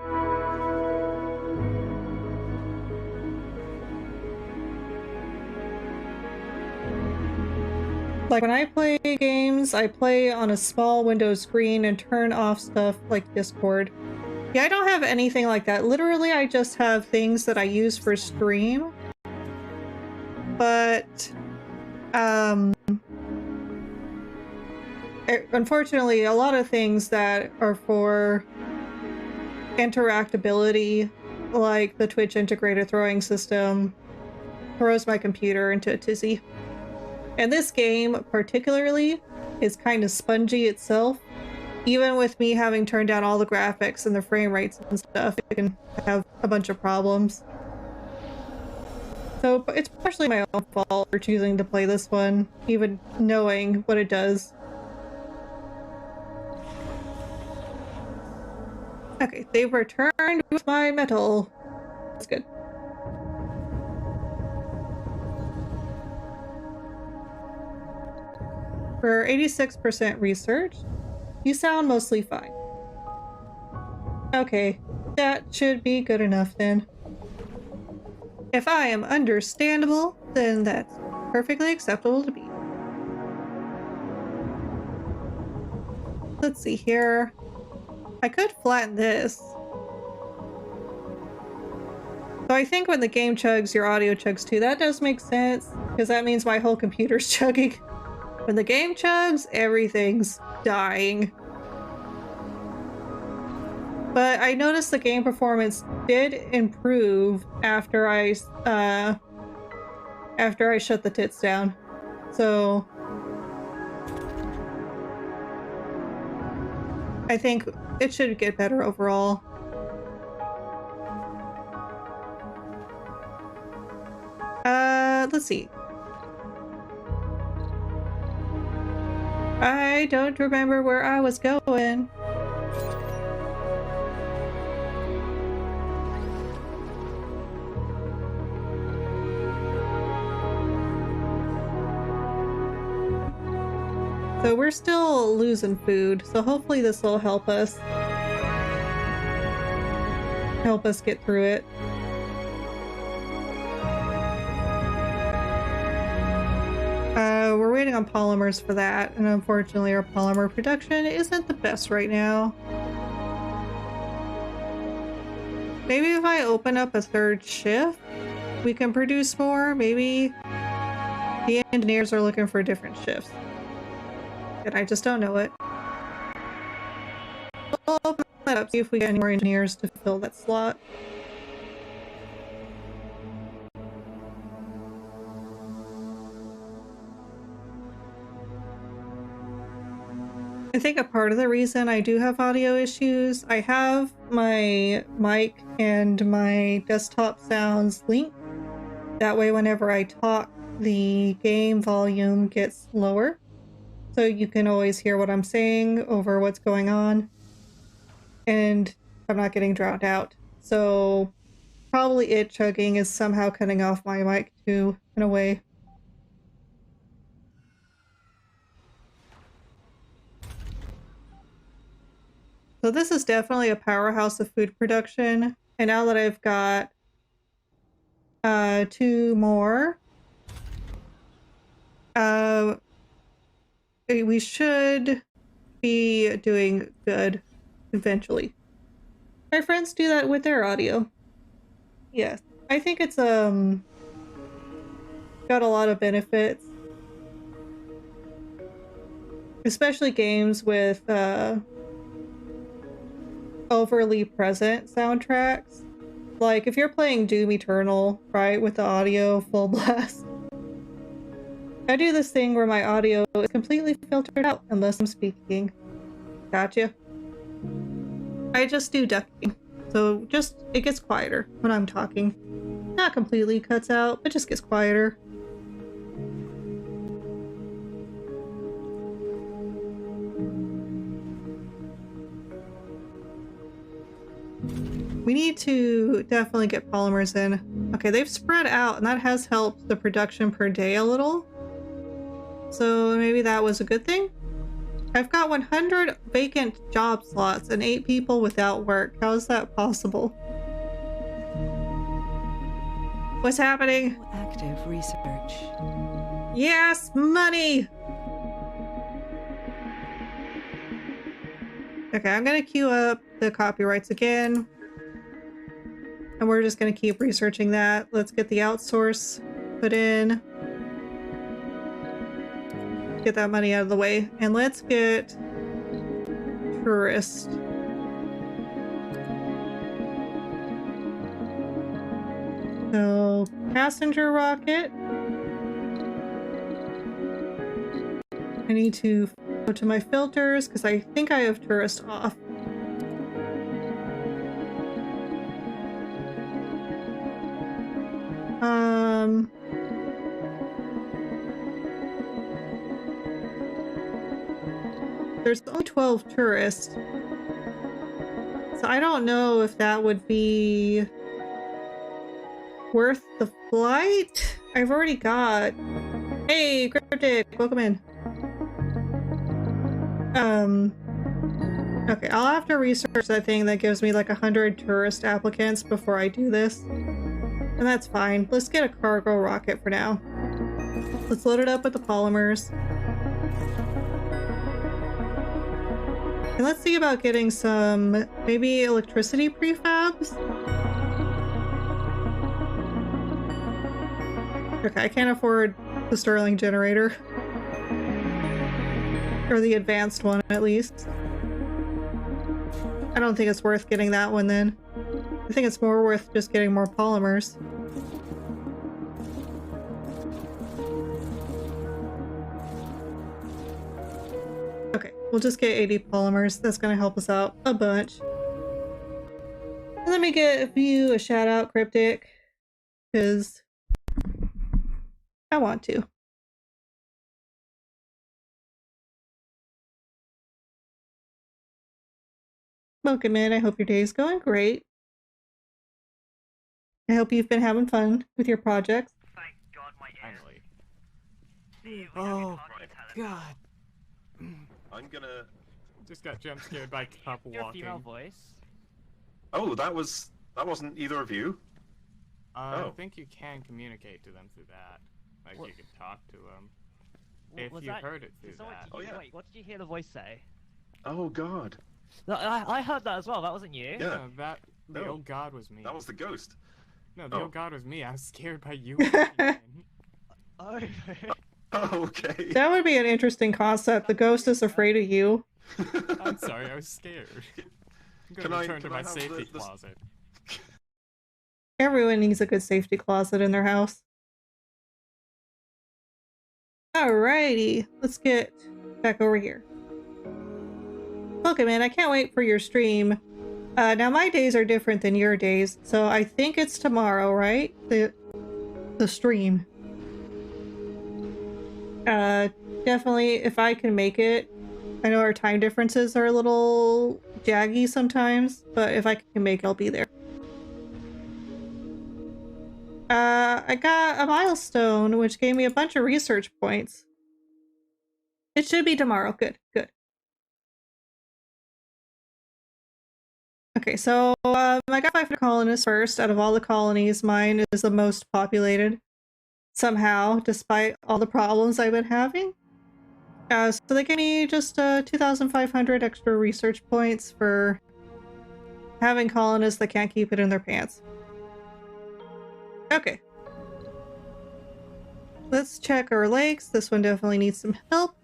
Like when I play games, I play on a small window screen and turn off stuff like Discord. Yeah, I don't have anything like that. Literally, I just have things that I use for stream. But, unfortunately, a lot of things that are for interactability, like the Twitch integrated throwing system, throws my computer into a tizzy. And this game, particularly, is kind of spongy itself. Even with me having turned down all the graphics and the frame rates and stuff, it can have a bunch of problems. So it's partially my own fault for choosing to play this one, even knowing what it does. Okay, they've returned with my metal. That's good. For 86% research, you sound mostly fine. Okay, that should be good enough then. If I am understandable, then that's perfectly acceptable to me. Let's see here. I could flatten this. So I think when the game chugs, your audio chugs too. That does make sense, because that means my whole computer's chugging. When the game chugs, everything's dying. But I noticed the game performance did improve after I shut the tits down. So I think it should get better overall. Let's see. I don't remember where I was going. So we're still losing food, so hopefully this will help us get through it. We're waiting on polymers for that, and unfortunately our polymer production isn't the best right now. Maybe if I open up a third shift, we can produce more. Maybe the engineers are looking for different shifts. And I just don't know it. We'll open that up, see if we get any more engineers to fill that slot. I think a part of the reason I do have audio issues, I have my mic and my desktop sounds linked. That way whenever I talk, the game volume gets lower. So you can always hear what I'm saying over what's going on. and I'm not getting drowned out. So probably it chugging is somehow cutting off my mic too, in a way. So this is definitely a powerhouse of food production. And now that I've got 2 more, we should be doing good eventually. My friends do that with their audio. Yes, I think it's got a lot of benefits, especially games with overly present soundtracks. Like if you're playing Doom Eternal, right, with the audio full blast. I do this thing where my audio is completely filtered out unless I'm speaking. Gotcha. I just do ducking. So it gets quieter when I'm talking. Not completely cuts out, but just gets quieter. We need to definitely get polymers in. Okay, they've spread out and that has helped the production per day a little. So maybe that was a good thing. I've got 100 vacant job slots and 8 people without work. How is that possible? What's happening? Active research. Yes, money! Okay, I'm gonna queue up the copyrights again. And we're just gonna keep researching that. Let's get the outsource put in. Get that money out of the way. And let's get tourist. So, passenger rocket. I need to go to my filters because I think I have tourist off. There's only 12 tourists. So I don't know if that would be worth the flight. I've already got... Hey, Cryptic, welcome in. Okay, I'll have to research that thing that gives me like 100 tourist applicants before I do this. And that's fine. Let's get a cargo rocket for now. Let's load it up with the polymers. And let's see about getting some, maybe electricity prefabs? Okay, I can't afford the Stirling generator. Or the advanced one, at least. I don't think it's worth getting that one then. I think it's more worth just getting more polymers. Okay, we'll just get 80 polymers. That's gonna help us out a bunch. Let me give you a shout out, Cryptic, because I want to. Welcome in. I hope your day is going great. I hope you've been having fun with your projects. Thank God my Finally. Oh God. I'm gonna... Just got jump scared by Cup Your walking. female voice. Oh, that wasn't either of you? I Oh. think you can communicate to them through that. Like What? you can talk to them. What If was you that? heard it through Did someone- that. Oh, yeah. Wait, what did you hear the voice say? Oh god. No, I heard that as well. That wasn't you. Yeah. No, the No. old god was me. That was the ghost. No, the Oh. old god was me. I was scared by you. walking Oh. Oh, okay. That would be an interesting concept. The ghost is afraid of you. in. I'm sorry, I was scared. I'm Can gonna I- return to can I my have safety the- closet. Everyone needs a good safety closet in their house. Alrighty, let's get back over here. Welcome in. I can't wait for your stream. Now my days are different than your days, so I think it's tomorrow, right? The stream. Definitely, if I can make it, I know our time differences are a little jaggy sometimes, but if I can make it, I'll be there. I got a milestone, which gave me a bunch of research points. It should be tomorrow. Good, good. Okay, so I got 500 colonists first. Out of all the colonies, mine is the most populated. Somehow, despite all the problems I've been having. So they gave me just 2,500 extra research points for having colonists that can't keep it in their pants. Okay. Let's check our lakes. This one definitely needs some help.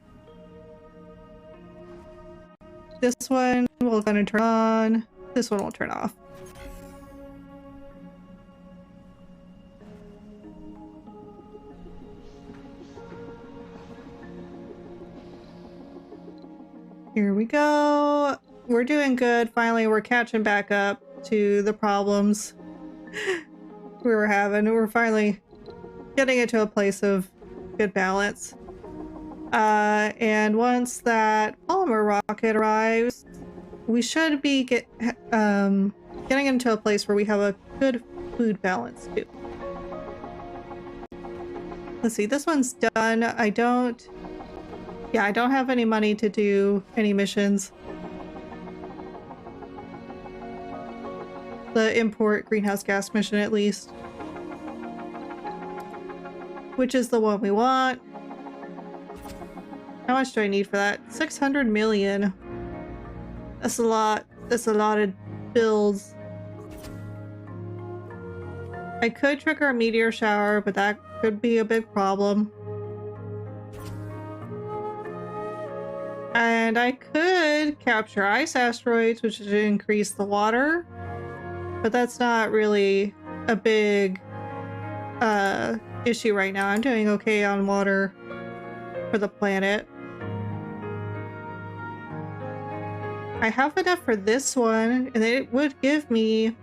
This one we're gonna turn on. This one will turn off. Here we go. We're doing good. Finally, we're catching back up to the problems we were having. We're finally getting into a place of good balance. And once that polymer rocket arrives, we should be getting into a place where we have a good food balance too. Let's see, this one's done. I don't have any money to do any missions. The import greenhouse gas mission, at least. Which is the one we want. How much do I need for that? 600 million. That's a lot. That's a lot of builds. I could trigger a meteor shower, but that could be a big problem. And I could capture ice asteroids, which would increase the water. But that's not really a big issue right now. I'm doing okay on water for the planet. I have enough for this one, and it would give me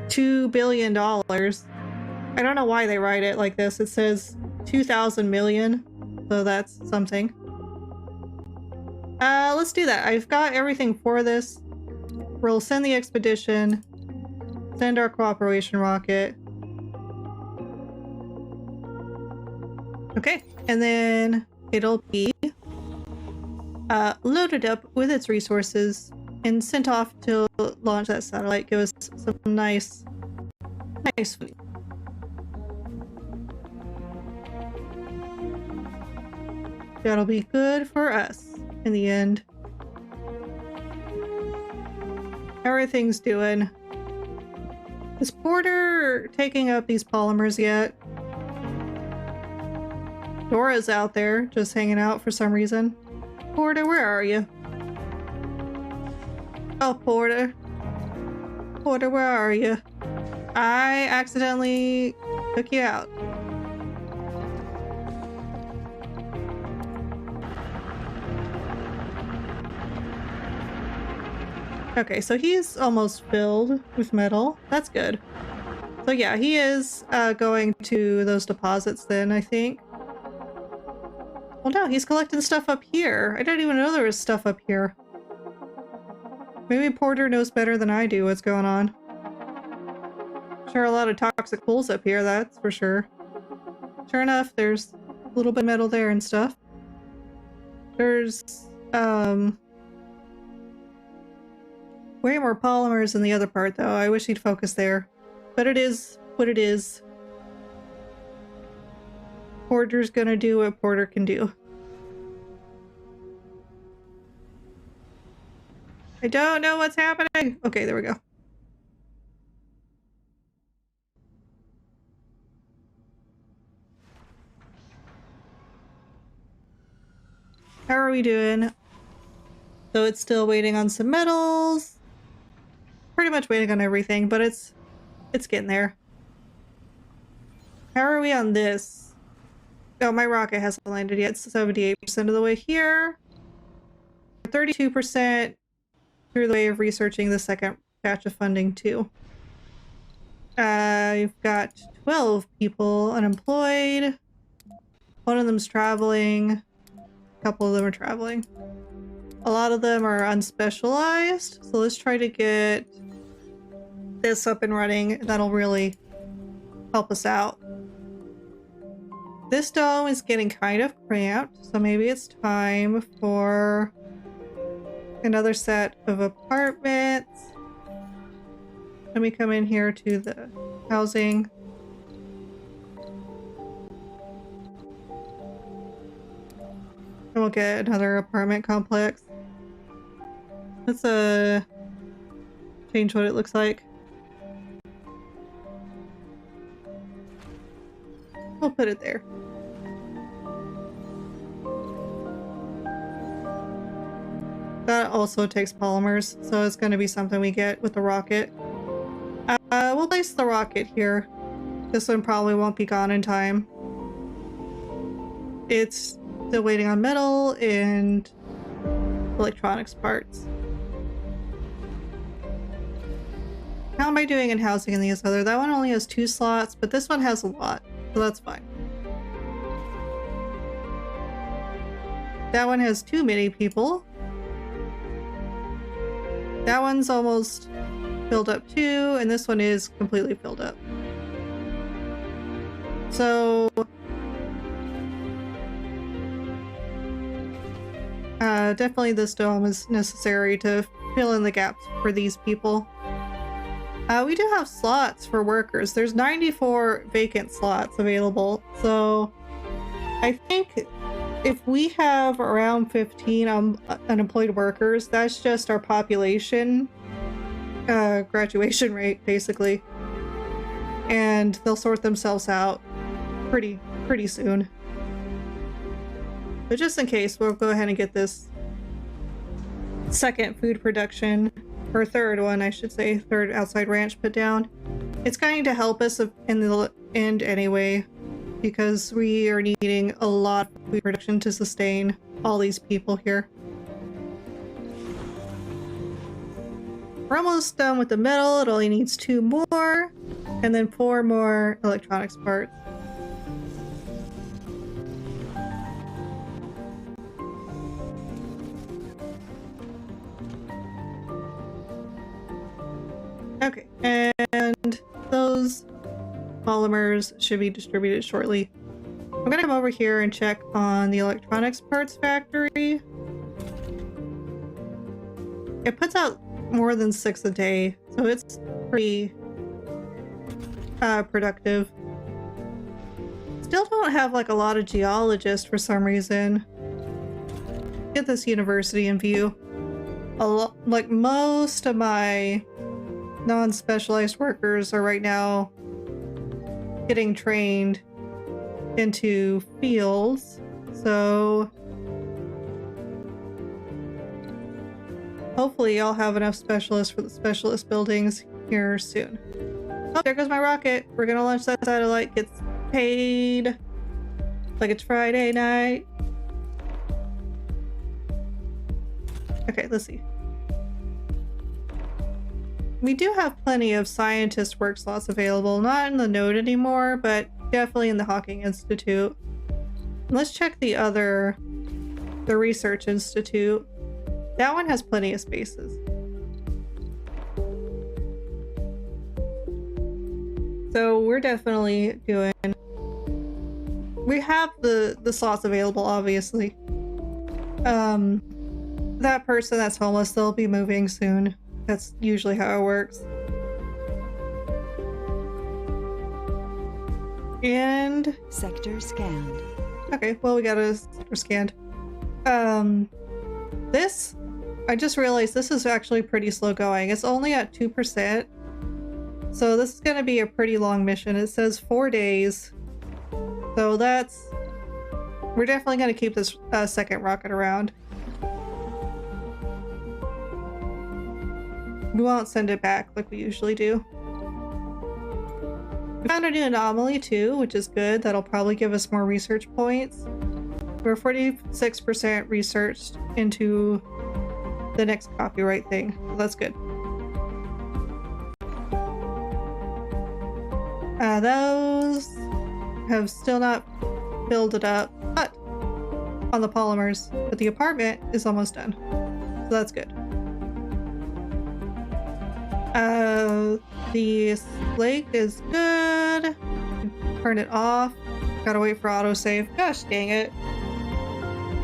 $2 billion. I don't know why they write it like this. It says 2,000 million, so that's something. Let's do that. I've got everything for this. We'll send the expedition, send our cooperation rocket. Okay, and then it'll be loaded up with its resources and sent off to launch that satellite. Give us some nice food. That'll be good for us in the end. How are things doing? Is Porter taking up these polymers yet? Dora's out there just hanging out for some reason. Porter, where are you? Oh, Porter. Porter, where are you? I accidentally took you out. Okay, so he's almost filled with metal. That's good. So yeah, he is going to those deposits then, I think. Well, no, he's collecting stuff up here. I didn't even know there was stuff up here. Maybe Porter knows better than I do what's going on. Sure, a lot of toxic pools up here, that's for sure. Sure enough, there's a little bit of metal there and stuff. There's, way more polymers in the other part, though. I wish he'd focus there. But it is what it is. Porter's gonna do what Porter can do. I don't know what's happening. Okay, there we go. How are we doing? So it's still waiting on some metals. Pretty much waiting on everything, but it's getting there. How are we on this? Oh, my rocket hasn't landed yet. It's 78% of the way here. 32% through the way of researching the second batch of funding too. You've got 12 people unemployed. One of them's traveling. A couple of them are traveling. a lot of them are unspecialized. So let's try to get this up and running. That'll really help us out. This dome is getting kind of cramped, so maybe it's time for another set of apartments. Let me come in here to the housing. And we'll get another apartment complex. Let's change what it looks like. We'll put it there. That also takes polymers, so it's going to be something we get with the rocket. We'll place the rocket here. This one probably won't be gone in time. It's still waiting on metal and electronics parts. How am I doing in housing in these other? That one only has 2 slots, but this one has a lot, so that's fine. That one has too many people. That one's almost filled up too, and this one is completely filled up. So definitely this dome is necessary to fill in the gaps for these people. We do have slots for workers. There's 94 vacant slots available, so I think if we have around 15 unemployed workers, that's just our population graduation rate, basically. And they'll sort themselves out pretty soon. But just in case, we'll go ahead and get this second food production, or third one, I should say, third outside ranch put down. It's going to help us in the end anyway, because we are needing a lot of food production to sustain all these people here. We're almost done with the metal. It only needs 2 more, and then 4 more electronics parts. Okay, and those polymers should be distributed shortly. I'm gonna come over here and check on the electronics parts factory. It puts out more than 6 a day, so it's pretty productive. Still don't have like a lot of geologists for some reason. Get this university in view. Like most of my non-specialized workers are right now getting trained into fields, so hopefully I'll have enough specialists for the specialist buildings here soon. Oh, there goes my rocket. We're gonna launch that satellite. Gets paid like it's Friday night. Okay, let's see. We do have plenty of scientist work slots available, not in the node anymore, but definitely in the Hawking Institute. Let's check the Research Institute. That one has plenty of spaces. So we're definitely doing... We have the slots available, obviously. That person that's homeless, they'll be moving soon. That's usually how it works. And... Sector scanned. Okay, well, we got a sector scanned. This, I just realized this is actually pretty slow going. It's only at 2%. So this is going to be a pretty long mission. It says 4 days. So that's... We're definitely going to keep this second rocket around. We won't send it back like we usually do. We found a new anomaly too, which is good. That'll probably give us more research points. We're 46% researched into the next copyright thing. So that's good. Those have still not filled it up, but on the polymers. But the apartment is almost done. So that's good. The lake is good. Turn it off. Gotta wait for autosave. Gosh dang it.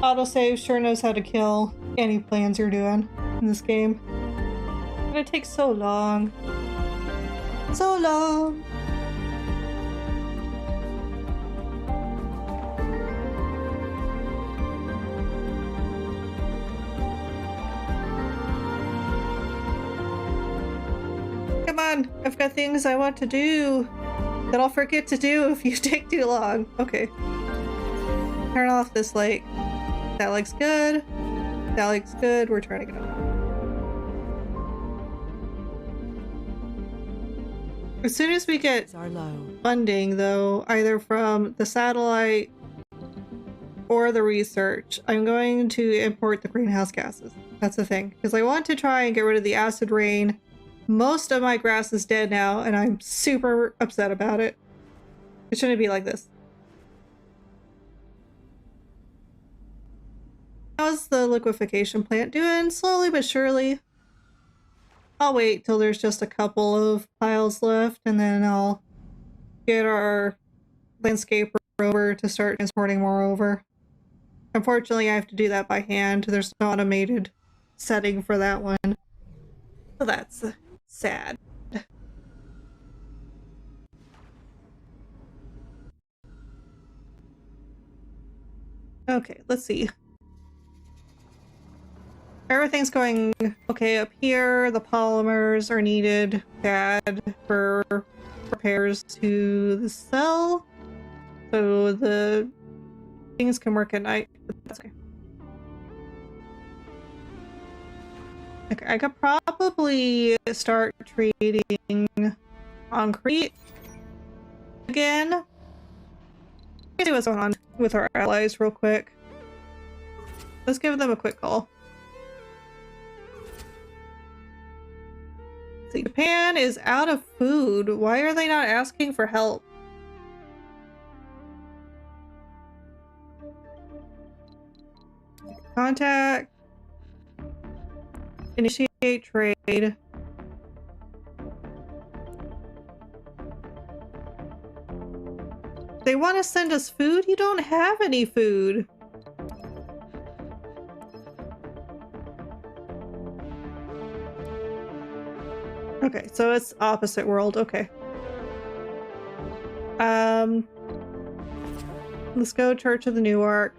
Autosave sure knows how to kill any plans you're doing in this game. And it takes so long. So long. Come on, I've got things I want to do that I'll forget to do if you take too long. Okay. Turn off this light. That looks good. That looks good. We're turning it off. As soon as we get Are low. funding, though, either from the satellite or the research, I'm going to import the greenhouse gases. That's the thing. Because I want to try and get rid of the acid rain. Most of my grass is dead now, and I'm super upset about it. It shouldn't be like this. How's the liquefaction plant doing? Slowly but surely. I'll wait till there's just a couple of piles left, and then I'll get our landscaper over to start transporting more over. Unfortunately, I have to do that by hand. There's no automated setting for that one. So that's sad. Okay, let's see. Everything's going okay up here. The polymers are needed bad for repairs to the cell. So the things can work at night. That's okay. Okay, I could probably start trading concrete again. Let me see what's going on with our allies real quick. Let's give them a quick call. See, Japan is out of food. Why are they not asking for help? Contact. Initiate trade. They want to send us food? You don't have any food. Okay, so it's opposite world. Okay. Let's go Church of the New Ark.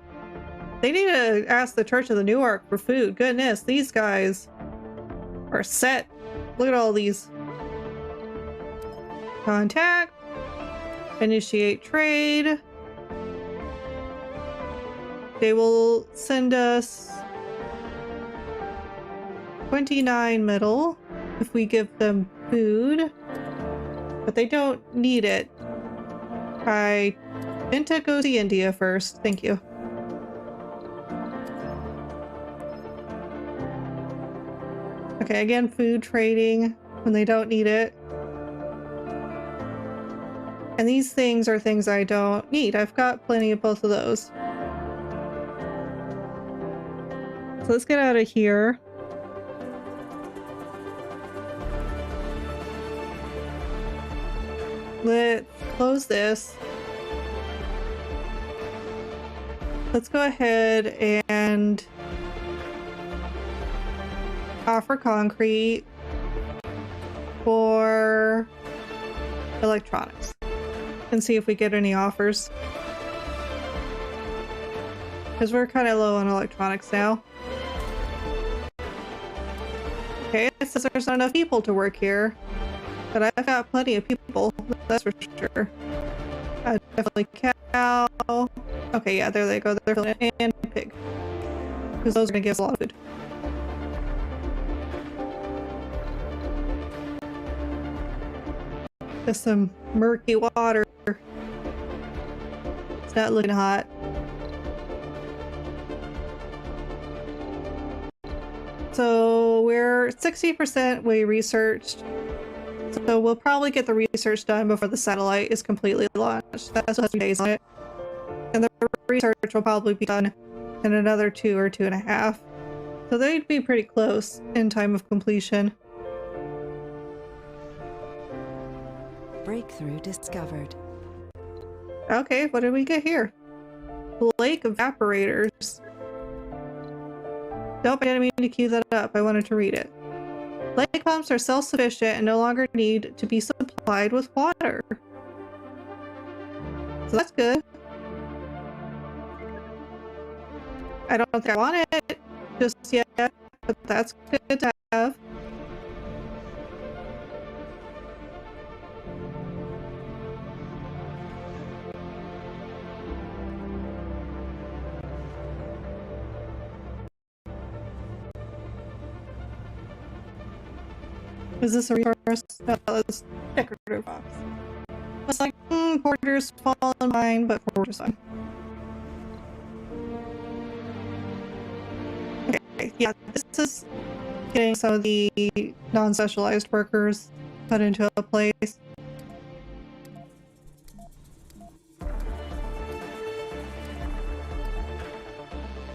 They need to ask the Church of the New Ark for food. Goodness, these guys are set. Look at all these. Contact. Initiate trade. They will send us 29 metal if we give them food, but they don't need it. I meant to go to India first. Thank you. Okay, again, food trading when they don't need it. And these things are things I don't need. I've got plenty of both of those. So let's get out of here. Let's close this. Let's go ahead and offer concrete for electronics and see if we get any offers. Because we're kind of low on electronics now. Okay, it says there's not enough people to work here. But I've got plenty of people, that's for sure. Definitely cow. Okay, yeah, there they go. They're filling it. And pig. Because those are going to give us a lot of food. There's some murky water. It's not looking hot. So we're 60% we researched. So we'll probably get the research done before the satellite is completely launched. That's what 2 days on it. And the research will probably be done in another 2 or 2.5. So they'd be pretty close in time of completion. Breakthrough discovered. Okay, what did we get here? Lake evaporators. Nope, I didn't mean to cue that up. I wanted to read it. Lake pumps are self-sufficient and no longer need to be supplied with water. So that's good. I don't think I want it just yet, but that's good to have. Is this a resource? No, it's decorative box. It's like, porters fall in line, but porters fine. Okay, yeah, this is getting some of the non-specialized workers put into a place.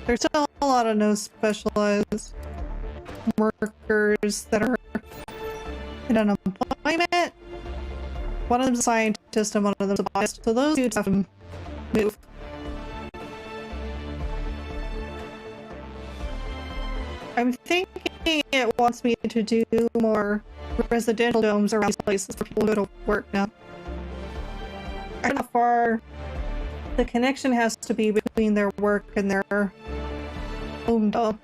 There's still a lot of no specialized workers that are in unemployment. One of them's a scientist and one of them's a biologist, so those dudes have to move. I'm thinking it wants me to do more residential domes around these places for people who go to work now. I don't know how far the connection has to be between their work and their home dome.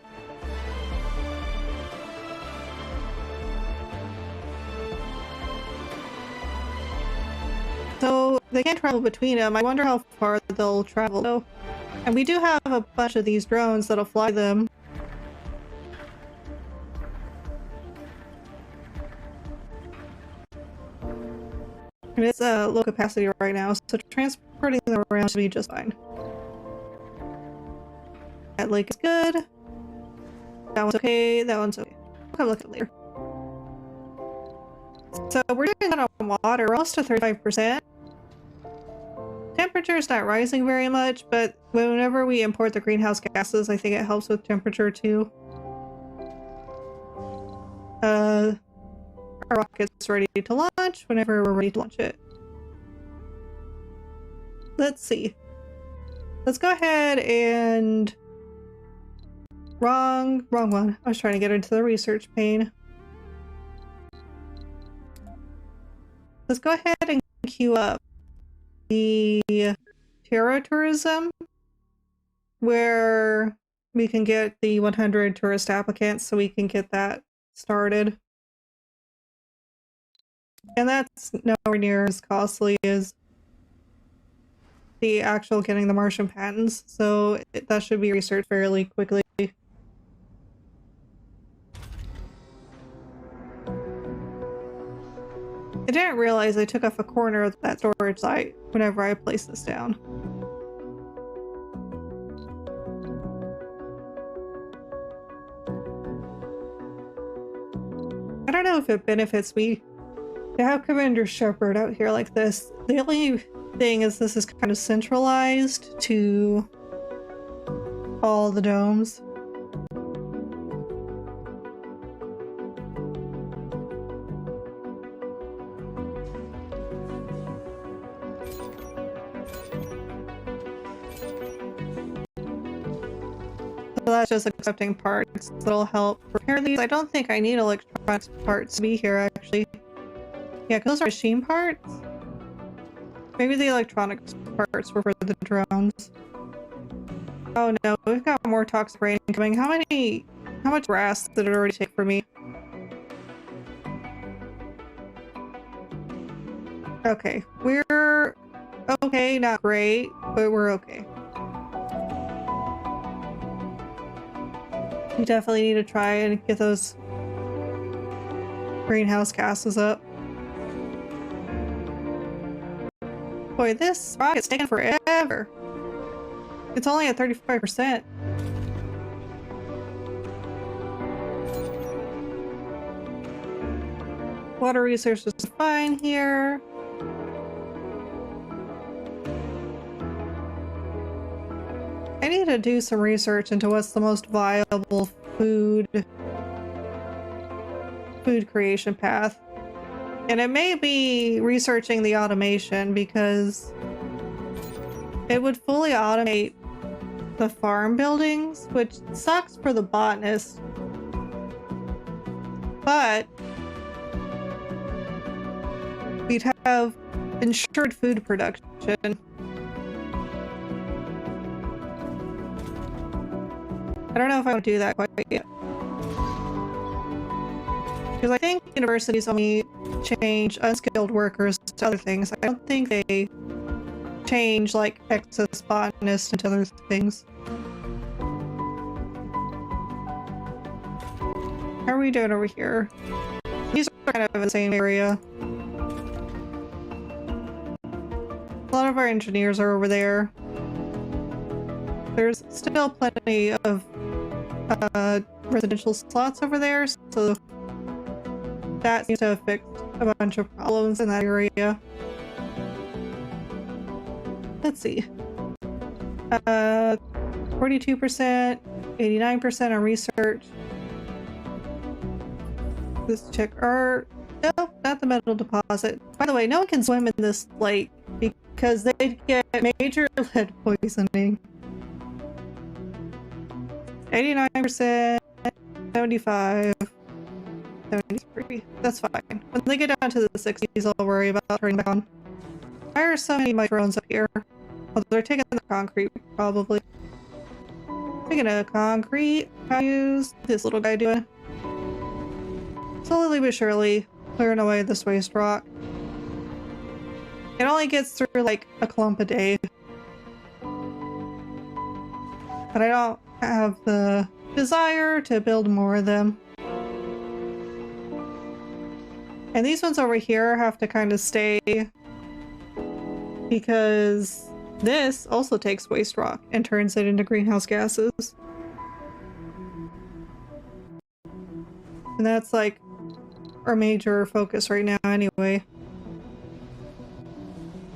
So they can't travel between them. I wonder how far they'll travel though. And we do have a bunch of these drones that'll fly them. And it's low capacity right now, so transporting them around should be just fine. That lake is good. That one's okay. That one's okay. I'll come look at it later. So we're doing that on water. We're almost to 35%. Temperature is not rising very much, but whenever we import the greenhouse gases, I think it helps with temperature too. Our rocket's ready to launch whenever we're ready to launch it. Let's see. Let's go ahead and... Wrong one. I was trying to get into the research pane. Let's go ahead and queue up the Terra Tourism, where we can get the 100 tourist applicants so we can get that started. And that's nowhere near as costly as the actual getting the Martian patents, so that should be researched fairly quickly. I didn't realize I took off a corner of that storage site whenever I placed this down. I don't know if it benefits me to have Commander Shepard out here like this. The only thing is this is kind of centralized to all the domes. So that's just accepting parts that'll help repair these. I don't think I need electronics parts to be here, actually. Yeah, because those are machine parts. Maybe the electronics parts were for the drones. Oh no, we've got more toxic rain coming. How much grass did it already take for me? Okay, we're okay, not great, but we're okay. We definitely need to try and get those greenhouse gases up. Boy, this rocket's taking forever. It's only at 35%. Water resources are fine here. I need to do some research into what's the most viable food creation path. And it may be researching the automation because it would fully automate the farm buildings, which sucks for the botanist. But we'd have ensured food production. I don't know if I would do that quite yet. Because I think universities only change unskilled workers to other things. I don't think they change like excess botanists into other things. How are we doing over here? These are kind of in the same area. A lot of our engineers are over there. There's still plenty of residential slots over there, so that seems to have fixed a bunch of problems in that area. Let's see. 42%, 89% on research. Let's check our... Nope, not the metal deposit. By the way, no one can swim in this lake because they'd get major lead poisoning. 89%, 75, 73. That's fine. When they get down to the 60s, I'll worry about turning back on. Why are so many of my drones up here? Oh, they're taking the concrete, probably. Speaking of concrete, how is this little guy doing? Slowly but surely, clearing away this waste rock. It only gets through like a clump a day. But I don't have the desire to build more of them. And these ones over here have to kind of stay because this also takes waste rock and turns it into greenhouse gases. And that's like our major focus right now anyway.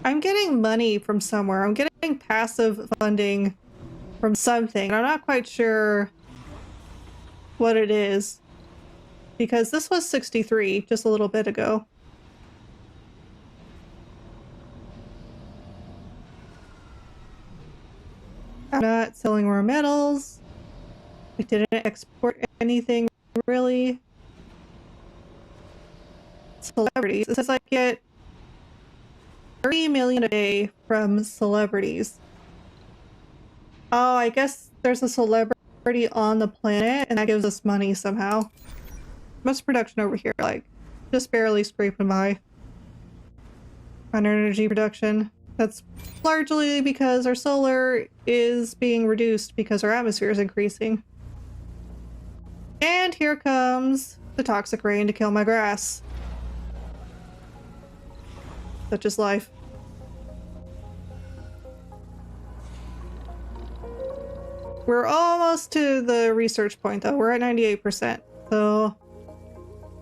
I'm getting money from somewhere. I'm getting passive funding from something. I'm not quite sure what it is because this was 63 just a little bit ago. I'm not selling more metals. I didn't export anything really. Celebrities. It says I get 30 million a day from celebrities. Oh, I guess there's a celebrity on the planet and that gives us money somehow. Most production over here, like, just barely scraping by on energy production. That's largely because our solar is being reduced because our atmosphere is increasing. And here comes the toxic rain to kill my grass. Such is life. We're almost to the research point though. We're at 98%. So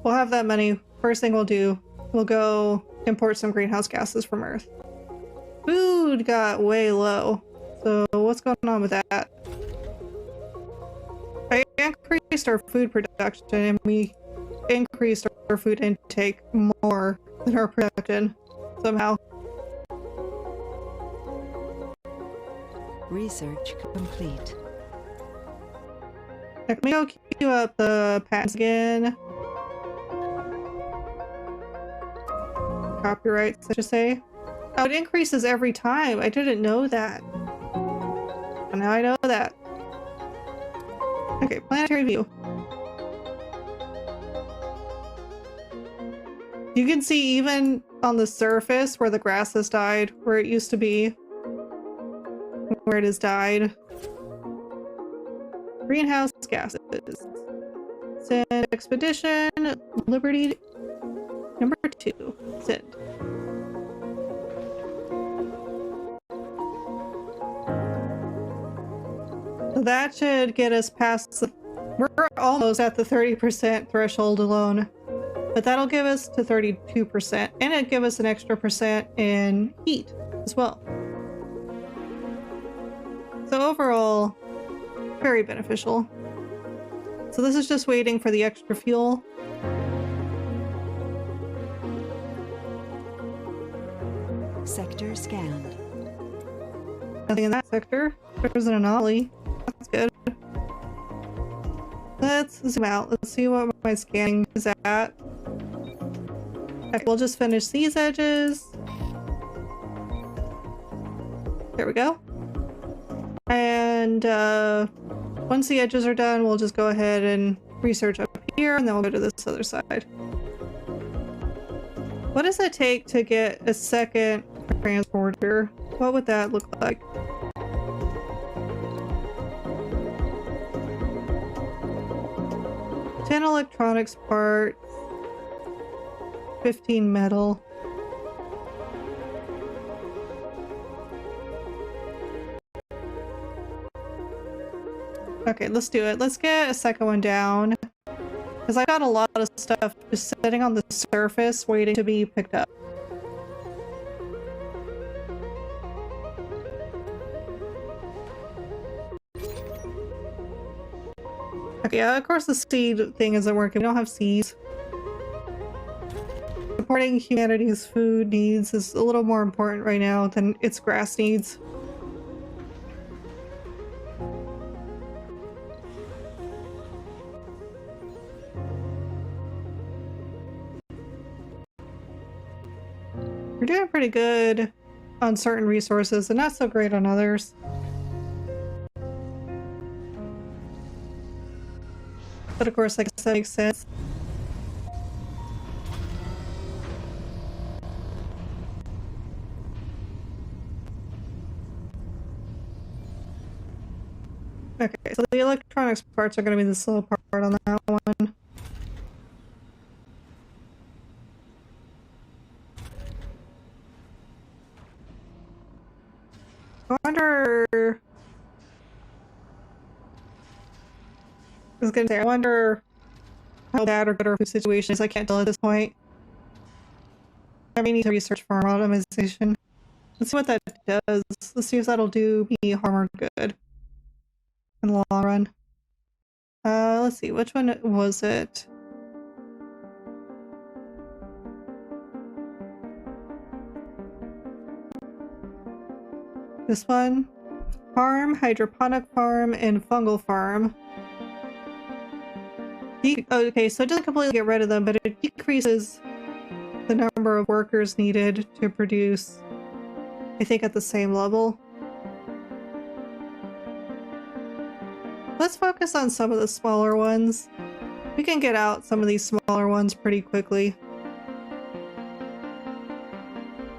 we'll have that money. First thing we'll do, we'll go import some greenhouse gases from Earth. Food got way low. So what's going on with that? I increased our food production and we increased our food intake more than our production somehow. Research complete. Let me go queue up the patents again. Copyrights, I should say. Oh, it increases every time. I didn't know that. But now I know that. Okay, planetary view. You can see even on the surface where the grass has died, where it used to be, where it has died. Greenhouse gases. Send expedition. Liberty. Number 2. Send. So that should get us past the... We're almost at the 30% threshold alone. But that'll give us to 32%. And it'd give us an extra percent in heat as well. So overall, very beneficial. So this is just waiting for the extra fuel. Sector scanned. Nothing in that sector. There's an anomaly. That's good. Let's zoom out. Let's see what my scanning is at. Okay, we'll just finish these edges. There we go. And once the edges are done, we'll just go ahead and research up here, and then we'll go to this other side. What does it take to get a second transporter? What would that look like? Ten electronics parts, 15 metal. Okay, let's do it. Let's get a second one down. Because I got a lot of stuff just sitting on the surface waiting to be picked up. Okay, of course the seed thing isn't working. We don't have seeds. Supporting humanity's food needs is a little more important right now than its grass needs. We're doing pretty good on certain resources and not so great on others. But of course, like I said, makes sense. Okay, so the electronics parts are going to be the slow part on that one. I wonder... I was gonna say, I wonder how bad or good our food situation is. I can't tell at this point. I may need to research farm optimization. Let's see what that does. Let's see if that'll do me harm or good in the long run. Let's see, which one was it? This one? Farm, hydroponic farm, and fungal farm. Okay, so it doesn't completely get rid of them, but it decreases the number of workers needed to produce, I think, at the same level. Let's focus on some of the smaller ones. We can get out some of these smaller ones pretty quickly.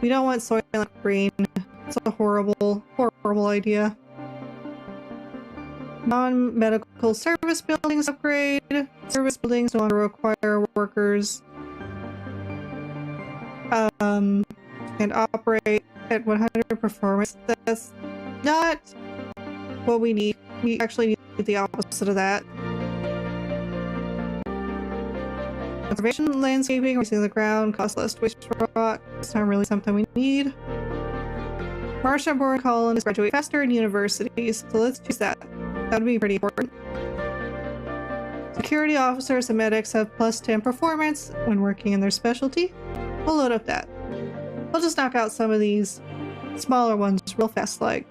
We don't want Soylent Green. It's a horrible, horrible idea. Non-medical service buildings upgrade. Service buildings no longer require workers. And operate at 100 performance. That's not what we need. We actually need the opposite of that. Conservation landscaping, raising the ground, cost less to waste rock. It's not really something we need. Martian-born colonists graduate faster in universities, so let's choose that. That would be pretty important. Security officers and medics have plus 10 performance when working in their specialty. We'll load up that. We'll just knock out some of these smaller ones real fast like.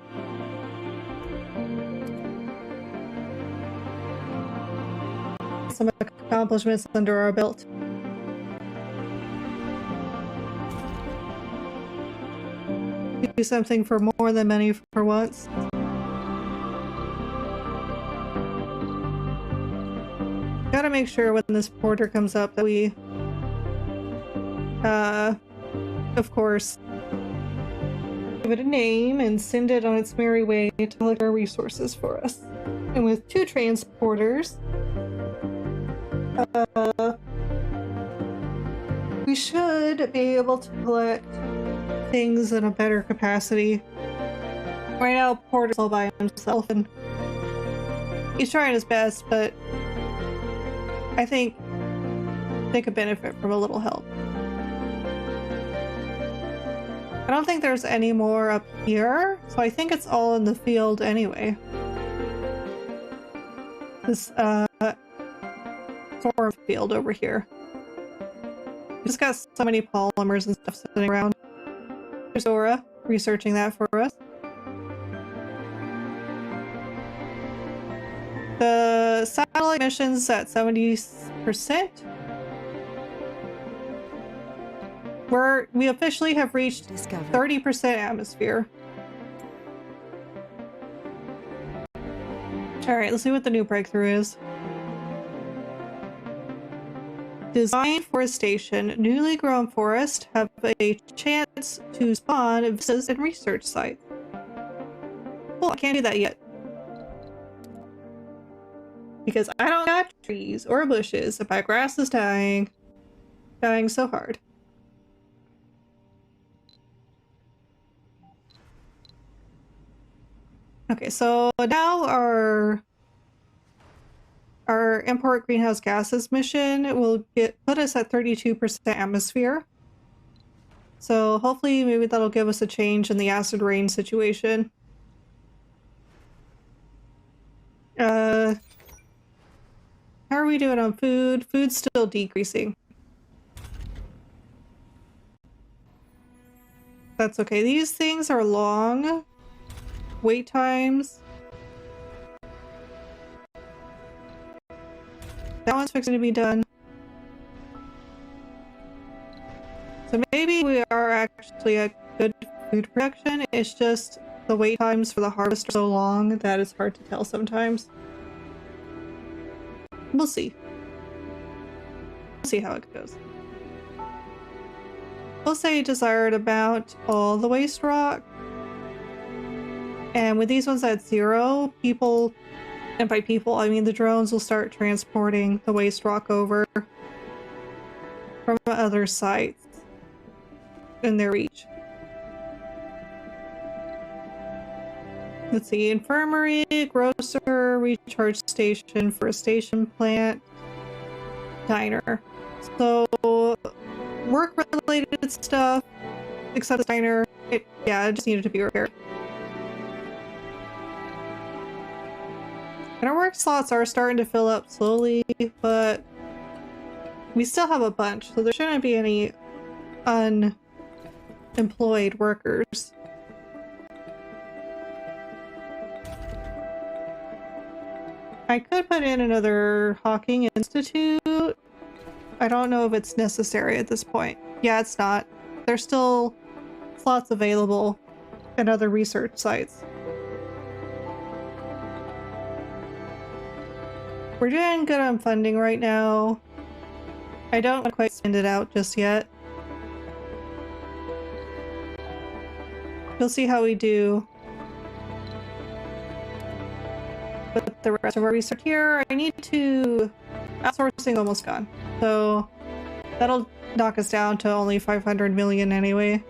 Some accomplishments under our belt. Do something for more than many for once. Gotta make sure when this porter comes up that we, of course, give it a name and send it on its merry way to collect our resources for us. And with 2 transporters, we should be able to collect things in a better capacity. Right now, Porter's all by himself, and he's trying his best, but I think they could benefit from a little help. I don't think there's any more up here, so I think it's all in the field anyway. This cornfield over here. We just got so many polymers and stuff sitting around. There's Aura researching that for us. The satellite mission's at 70%. We officially have reached Discovered. 30% atmosphere. Alright, let's see what the new breakthrough is. Design forestation. Newly grown forests have a chance to spawn vistas and research sites. Well, I can't do that yet. Because I don't got trees or bushes, and my grass is dying. Dying so hard. Okay, so now our import greenhouse gases mission will put us at 32% atmosphere. So hopefully maybe that'll give us a change in the acid rain situation. How are we doing on food? Food's still decreasing. That's okay. These things are long. Wait times. That one's fixing to be done. So maybe we are actually at good food production. It's just the wait times for the harvest are so long that it's hard to tell sometimes. We'll see. We'll see how it goes. We'll say desired about all the waste rock. And with these ones at 0, people, and by people I mean the drones, will start transporting the waste rock over from other sites in their reach. Let's see, infirmary, grocer, recharge station, forestation plant, diner. So work-related stuff, except the diner, it just needed to be repaired. And our work slots are starting to fill up slowly, but we still have a bunch, so there shouldn't be any unemployed workers. I could put in another Hawking Institute. I don't know if it's necessary at this point. Yeah, it's not. There's still slots available at other research sites. We're doing good on funding right now. I don't quite send it out just yet. We'll see how we do. But the rest of our research here, I need to... Outsourcing almost gone. So that'll knock us down to only 500 million anyway,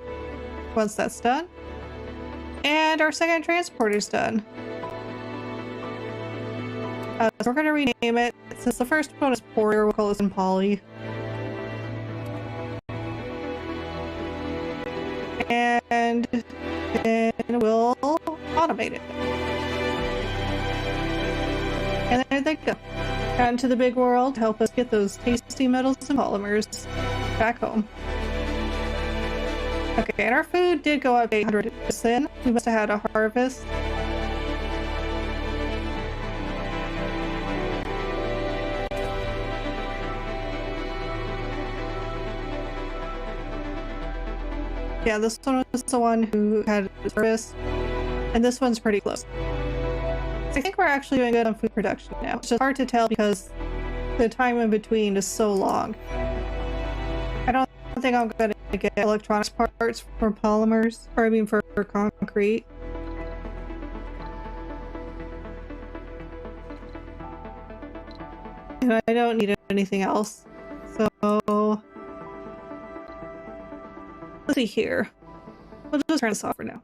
once that's done. And our second transporter's done. So we're going to rename it. Since the first one is Porter, we'll call this Poly. And then we'll automate it. And there they go. Out into the big world to help us get those tasty metals and polymers back home. Okay, and our food did go up 800%. We must have had a harvest. Yeah, this one was the one who had service, and this one's pretty close. I think we're actually doing good on food production now. It's just hard to tell because the time in between is so long. I don't think I'm going to get electronics parts for polymers, or I mean for concrete. And I don't need anything else. So... let's see here. We'll just turn this off for now.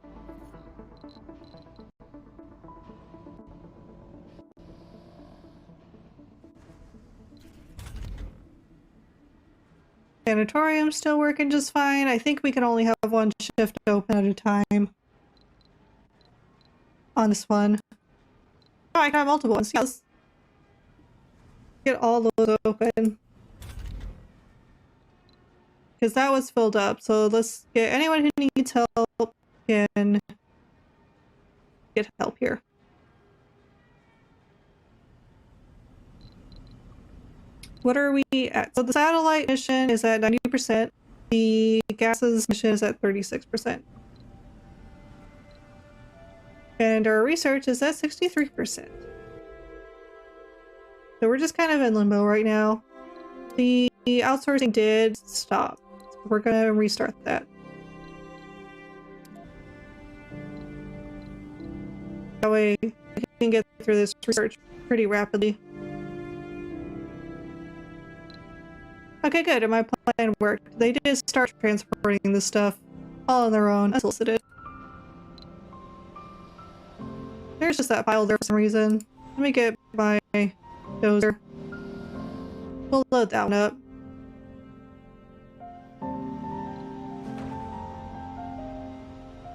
Sanatorium's still working just fine. I think we can only have one shift open at a time on this one. Oh, I can have multiple ones. Yes. get all those open. Because that was filled up. So let's get anyone who needs help can get help here. What are we at? So the satellite mission is at 90%. The gases mission is at 36%. And our research is at 63%. So we're just kind of in limbo right now. The outsourcing did stop. So we're gonna restart that. That way we can get through this research pretty rapidly. Okay, good. And my plan worked. They did start transporting this stuff all on their own, unsolicited. There's just that pile there for some reason. Let me get my dozer. We'll load that one up.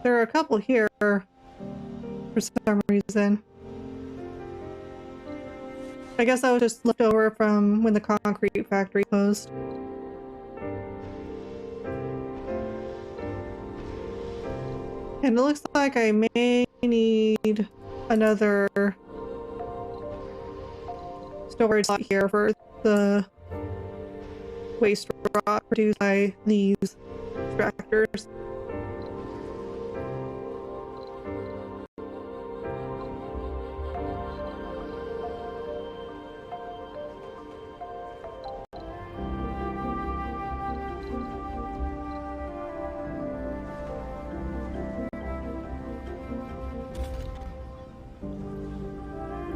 There are a couple here for some reason. I guess that was just left over from when the concrete factory closed. And it looks like I may need another storage slot here for the waste rock produced by these tractors.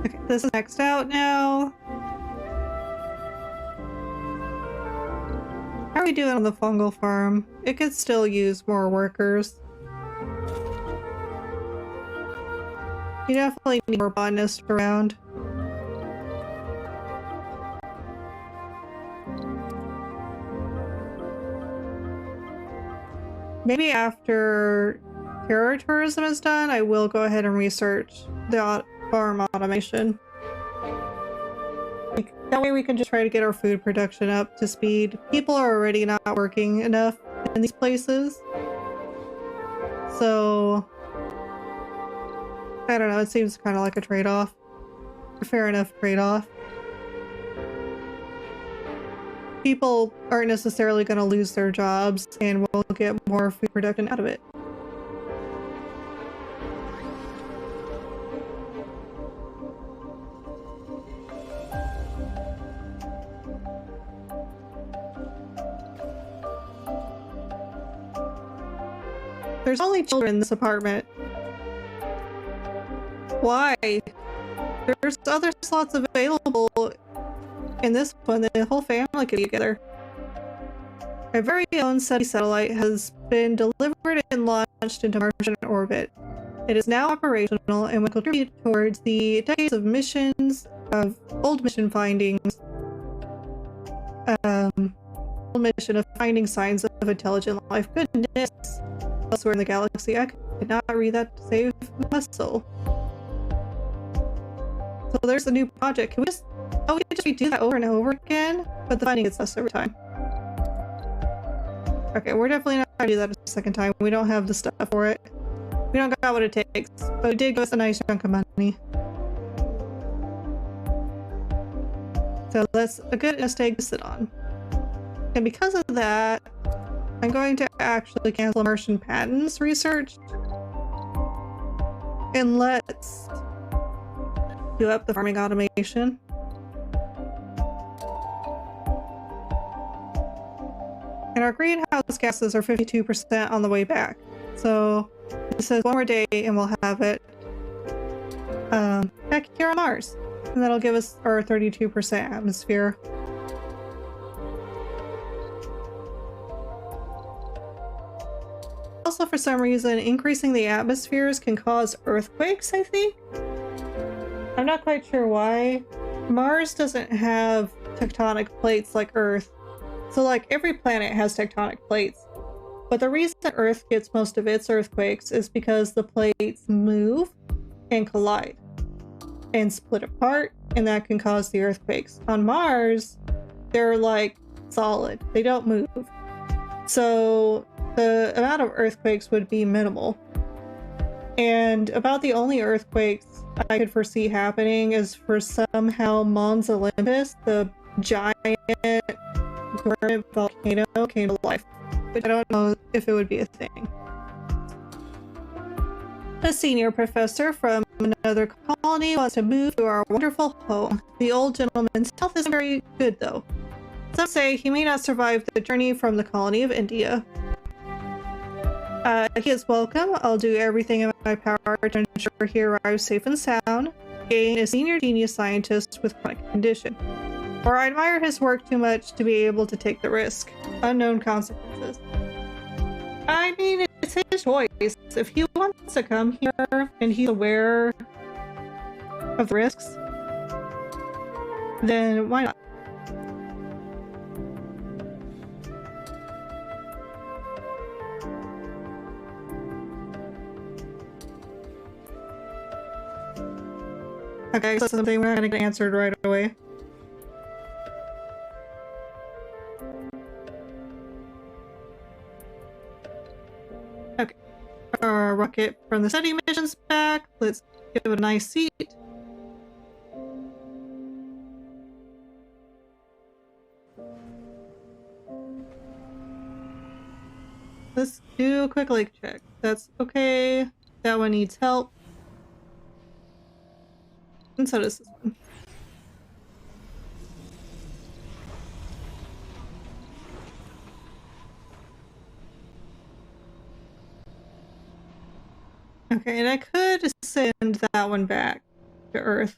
Okay, this is next out now. How are we doing on the fungal farm? It could still use more workers. You definitely need more botanists around. Maybe after terror tourism is done, I will go ahead and research the farm automation. That way we can just try to get our food production up to speed. People are already not working enough in these places. So, I don't know, it seems kind of like a trade-off. A fair enough trade-off. People aren't necessarily going to lose their jobs, and we'll get more food production out of it. There's only children in this apartment. Why? There's other slots available in this one that the whole family could be together. Our very own SETI satellite has been delivered and launched into Martian orbit. It is now operational and will contribute towards the decades of missions, of old mission findings. Old mission of finding signs of intelligent life. Goodness. Elsewhere in the galaxy, I could not read that to save my soul. So there's a new project. Can we just... Oh, we can just redo that over and over again? But the finding gets less over time. Okay, we're definitely not gonna do that a second time. We don't have the stuff for it. We don't got what it takes. But it did give us a nice chunk of money. So that's a good nest egg to sit on. And because of that, I'm going to actually cancel Martian patents research. And let's do up the farming automation. And our greenhouse gases are 52% on the way back. So this says one more day and we'll have it back here on Mars. And that'll give us our 32% atmosphere. Also, for some reason, increasing the atmospheres can cause earthquakes, I think? I'm not quite sure why. Mars doesn't have tectonic plates like Earth. So, like, every planet has tectonic plates. But the reason Earth gets most of its earthquakes is because the plates move and collide. and split apart, and that can cause the earthquakes. On Mars, they're like solid, they don't move. So the amount of earthquakes would be minimal. And about the only earthquakes I could foresee happening is for somehow Mons Olympus, the giant dormant volcano, came to life. But I don't know if it would be a thing. A senior professor from another colony wants to move to our wonderful home. The old gentleman's health isn't very good, though. Some say he may not survive the journey from the colony of India. He is welcome. I'll do everything in my power to ensure he arrives safe and sound. Gain a senior genius scientist with chronic condition. Or I admire his work too much to be able to take the risk. Unknown consequences. I mean, it's his choice. If he wants to come here and he's aware of the risks, then why not? Okay, so something we're not gonna get answered right away. Okay. Our rocket from the study mission's back. Let's give it a nice seat. Let's do a quick leg check. That's okay. That one needs help. And so does this one. Okay, and I could send that one back to Earth.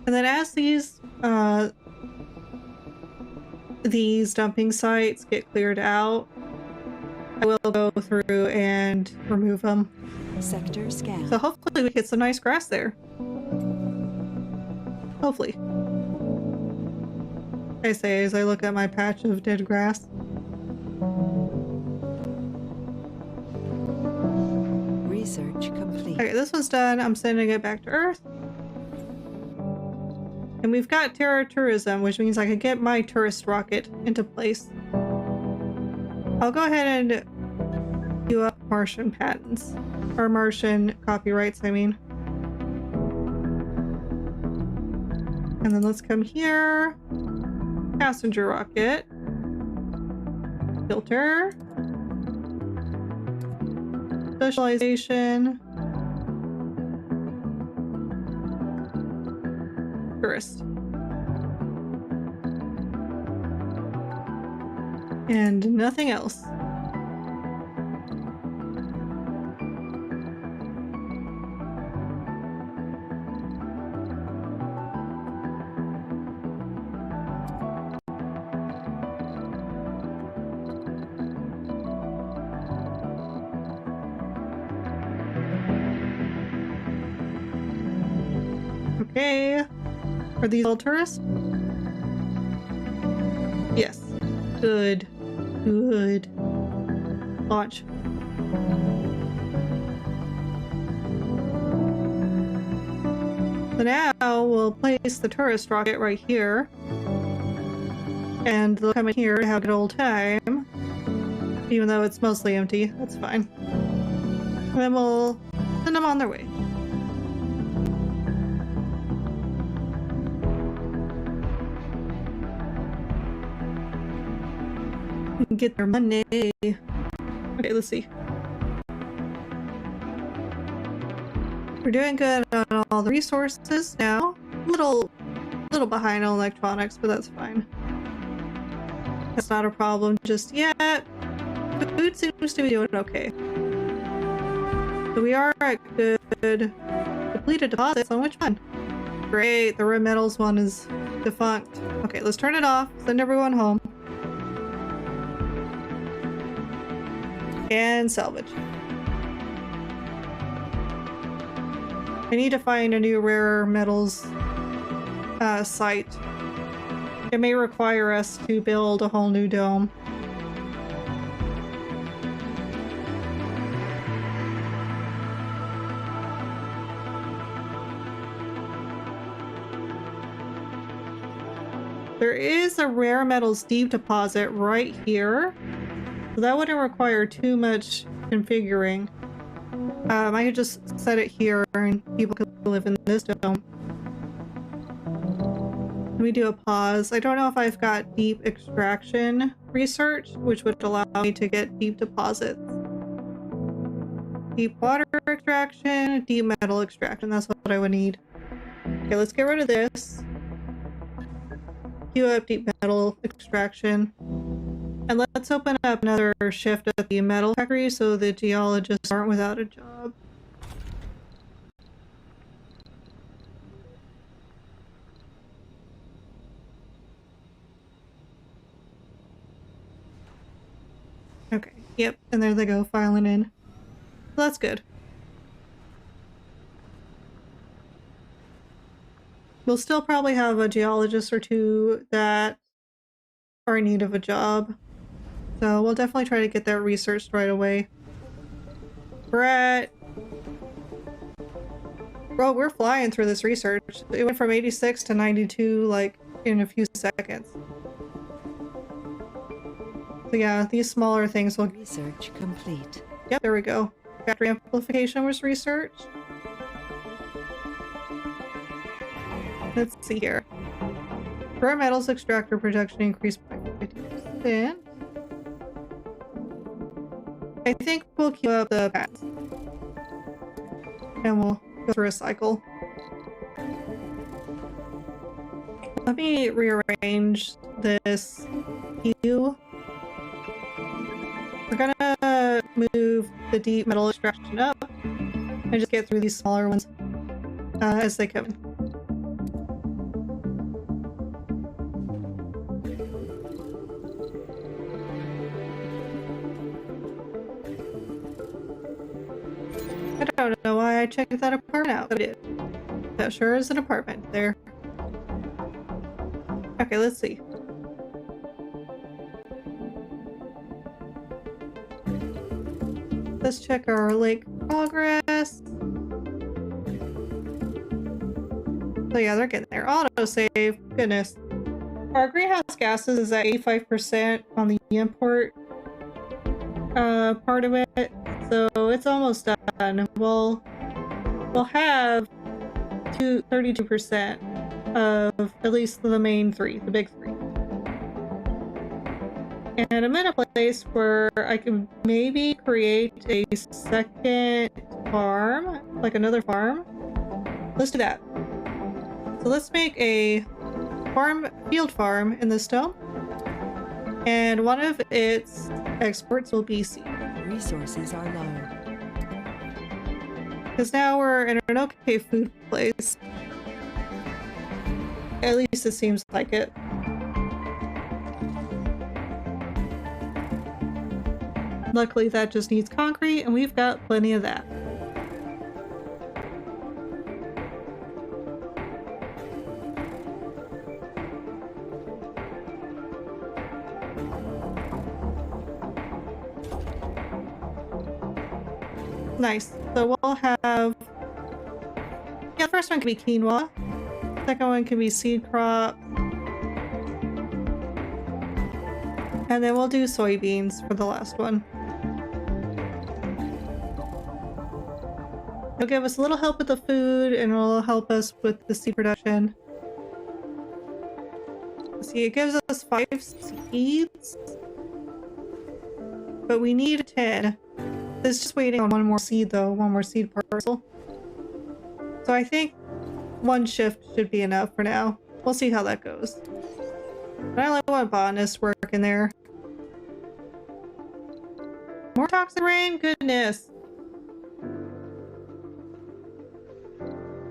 And then as these dumping sites get cleared out, I will go through and remove them. Sector scan. So hopefully we get some nice grass there. Hopefully. I say as I look at my patch of dead grass. Research complete. Okay, this one's done. I'm sending it back to Earth. And we've got Terra Tourism, which means I can get my tourist rocket into place. I'll go ahead and do up Martian patents. Or Martian copyrights, I mean. And then let's come here. Passenger rocket. Filter. Socialization. Tourist. And nothing else. Okay. Are these all tourists? Yes. Good. Good. Launch. So now we'll place the tourist rocket right here. And they'll come in here to have a good old time. Even though it's mostly empty. That's fine. And then we'll send them on their way. Get their money. Okay, let's see. We're doing good on all the resources now. Little behind on electronics, but that's fine. That's not a problem just yet. Food seems to be doing okay. So we are at good depleted deposits. So much fun. Great, the rare metals one is defunct. Okay, let's turn it off. Send everyone home. And salvage. I need to find a new rare metals site. It may require us to build a whole new dome. There is a rare metals deep deposit right here. So that wouldn't require too much configuring. I could just set it here and people could live in this dome. Let me do a pause. I don't know if I've got deep extraction research, which would allow me to get deep deposits. Deep water extraction, deep metal extraction. That's what I would need. Okay, let's get rid of this. Queue up deep metal extraction. And let's open up another shift at the metal factory so the geologists aren't without a job. Okay, yep, and there they go, filing in. So that's good. We'll still probably have a geologist or two that are in need of a job. So we'll definitely try to get that researched right away. Well, we're flying through this research. It went from 86 to 92, like, in a few seconds. So yeah, these smaller things will... Research complete. Yep, there we go. Factory amplification was researched. Let's see here. Rare metals extractor production increased by 50%. I think we'll queue up the pads. And we'll go through a cycle. Let me rearrange this queue. We're gonna move the deep metal extraction up and just get through these smaller ones as they come in. I don't know why I checked that apartment out, but I did. That sure is an apartment there. Okay, let's see. Let's check our lake progress. So yeah, they're getting there. Autosave. Goodness. Our greenhouse gases is at 85% on the import part of it. So it's almost done. We'll have 32% of at least the main three, the big three. And I'm in a place where I can maybe create a second farm, like another farm. Let's do that. So let's make a field farm in this dome. And one of its exports will be seed. Resources are low. Because now we're in an okay food place. At least it seems like it. Luckily that just needs concrete and we've got plenty of that. Nice. So we'll have... Yeah, the first one can be quinoa. Second one can be seed crop. And then we'll do soybeans for the last one. It'll give us a little help with the food and it'll help us with the seed production. See, it gives us 5 seeds. But we need 10. It's just waiting on one more seed though, one more seed parcel. So I think one shift should be enough for now. We'll see how that goes. But I only want botanists working there. More toxic rain? Goodness.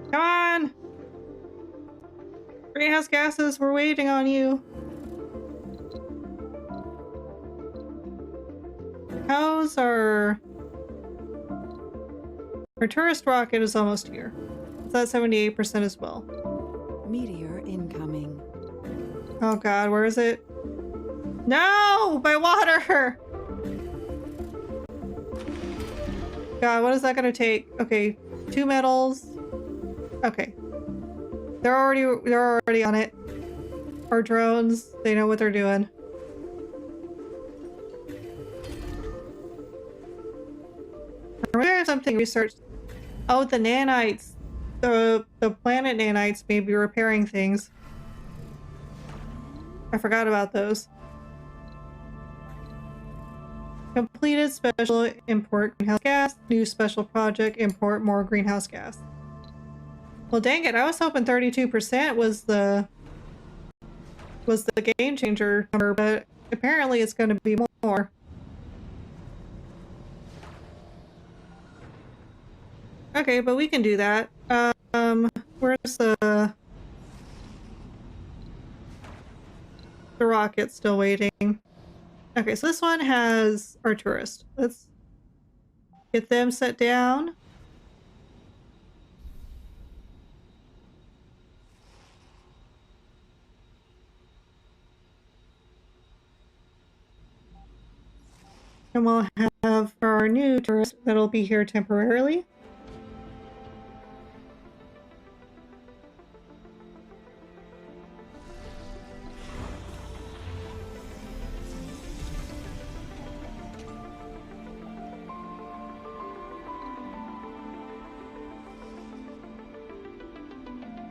Come on! Greenhouse gases, we're waiting on you. How's our tourist rocket is almost here. It's at 78% as well. Meteor incoming. Oh god, where is it? No! My water! God, what is that gonna take? Okay, 2 metals. Okay. They're already on it. Our drones, they know what they're doing. There's something researched. Oh, the nanites. The planet nanites may be repairing things. I forgot about those. Completed special import greenhouse gas. New special project import more greenhouse gas. Well, dang it! I was hoping 32% was the game changer number, but apparently it's going to be more. Okay, but we can do that. Where's the rocket still waiting? Okay, so this one has our tourist. Let's get them set down. And we'll have our new tourist that'll be here temporarily.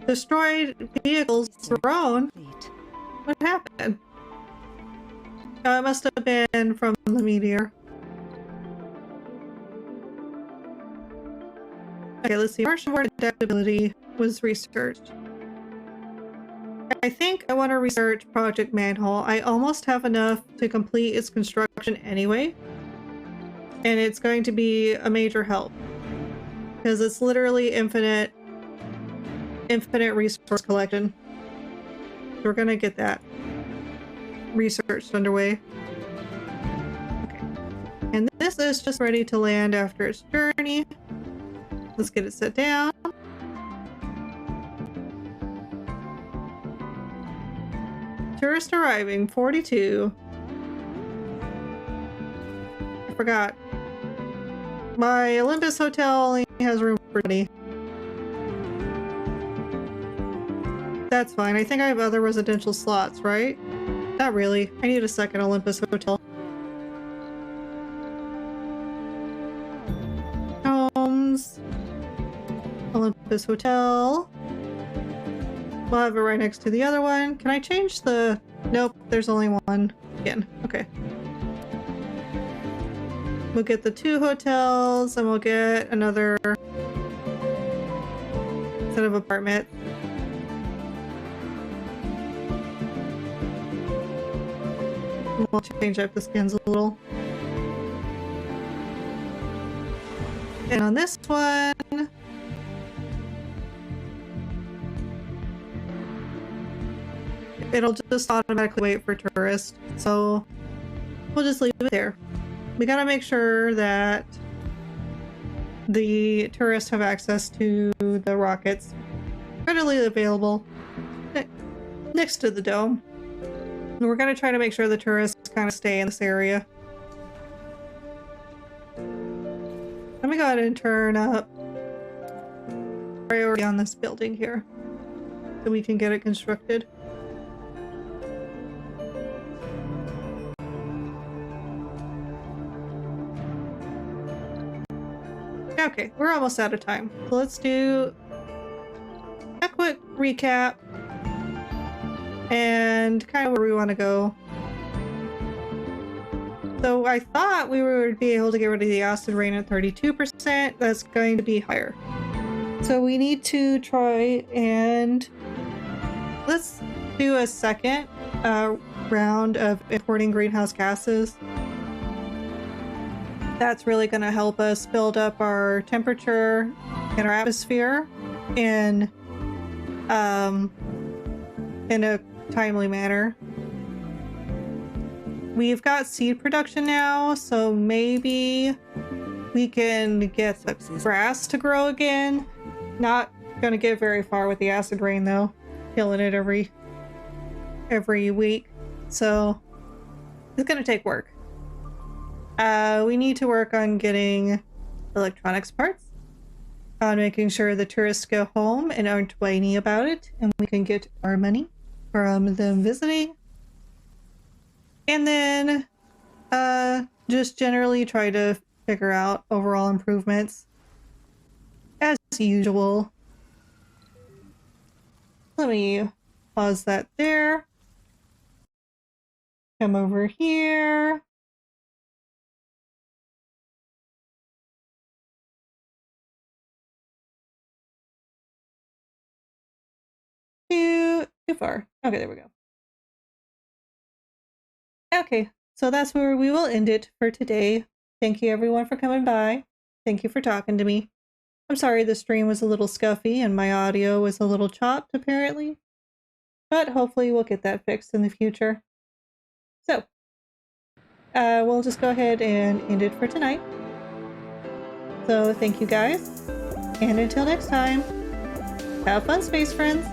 Destroyed vehicles thrown? Complete. What happened? Oh, it must have been from the meteor. Okay, let's see. Martian board adaptability was researched. I think I want to research Project Manhole. I almost have enough to complete its construction anyway. And it's going to be a major help. Because it's literally infinite resource collection. So we're gonna get that research underway. Okay. And this is just ready to land after its journey. Let's get it set down. Tourist arriving, 42. I forgot. My Olympus hotel only has room for 20. That's fine. I think I have other residential slots, right? Not really. I need a second Olympus hotel. Homes. Olympus hotel. We'll have it right next to the other one. Can I change the... Nope, there's only one. Again. Okay. We'll get the 2 hotels, and we'll get another set of apartments. We'll change up the skins a little. And on this one... it'll just automatically wait for tourists. So we'll just leave it there. We gotta make sure that the tourists have access to the rockets readily available next to the dome. And we're gonna try to make sure the tourists kind of stay in this area. Let me go ahead and turn up priority on this building here so we can get it constructed. Okay, we're almost out of time. So let's do a quick recap and kind of where we want to go. So I thought we would be able to get rid of the acid rain at 32%. That's going to be higher. So we need to try and let's do a second round of importing greenhouse gases. That's really going to help us build up our temperature in our atmosphere in a timely manner. We've got seed production now, so maybe we can get the grass to grow again. Not going to get very far with the acid rain though. killing it every week. So it's gonna take work. We need to work on getting electronics parts, on making sure the tourists go home and aren't whiny about it, and we can get our money from them visiting. And then just generally try to figure out overall improvements as usual. Let me pause that there. Come over here. Too far. Okay, there we go. Okay, so that's where we will end it for today. Thank you everyone for coming by. Thank you for talking to me. I'm sorry the stream was a little scuffy and my audio was a little chopped apparently, but hopefully we'll get that fixed in the future. So, we'll just go ahead and end it for tonight. So thank you guys, and until next time, have fun, space friends!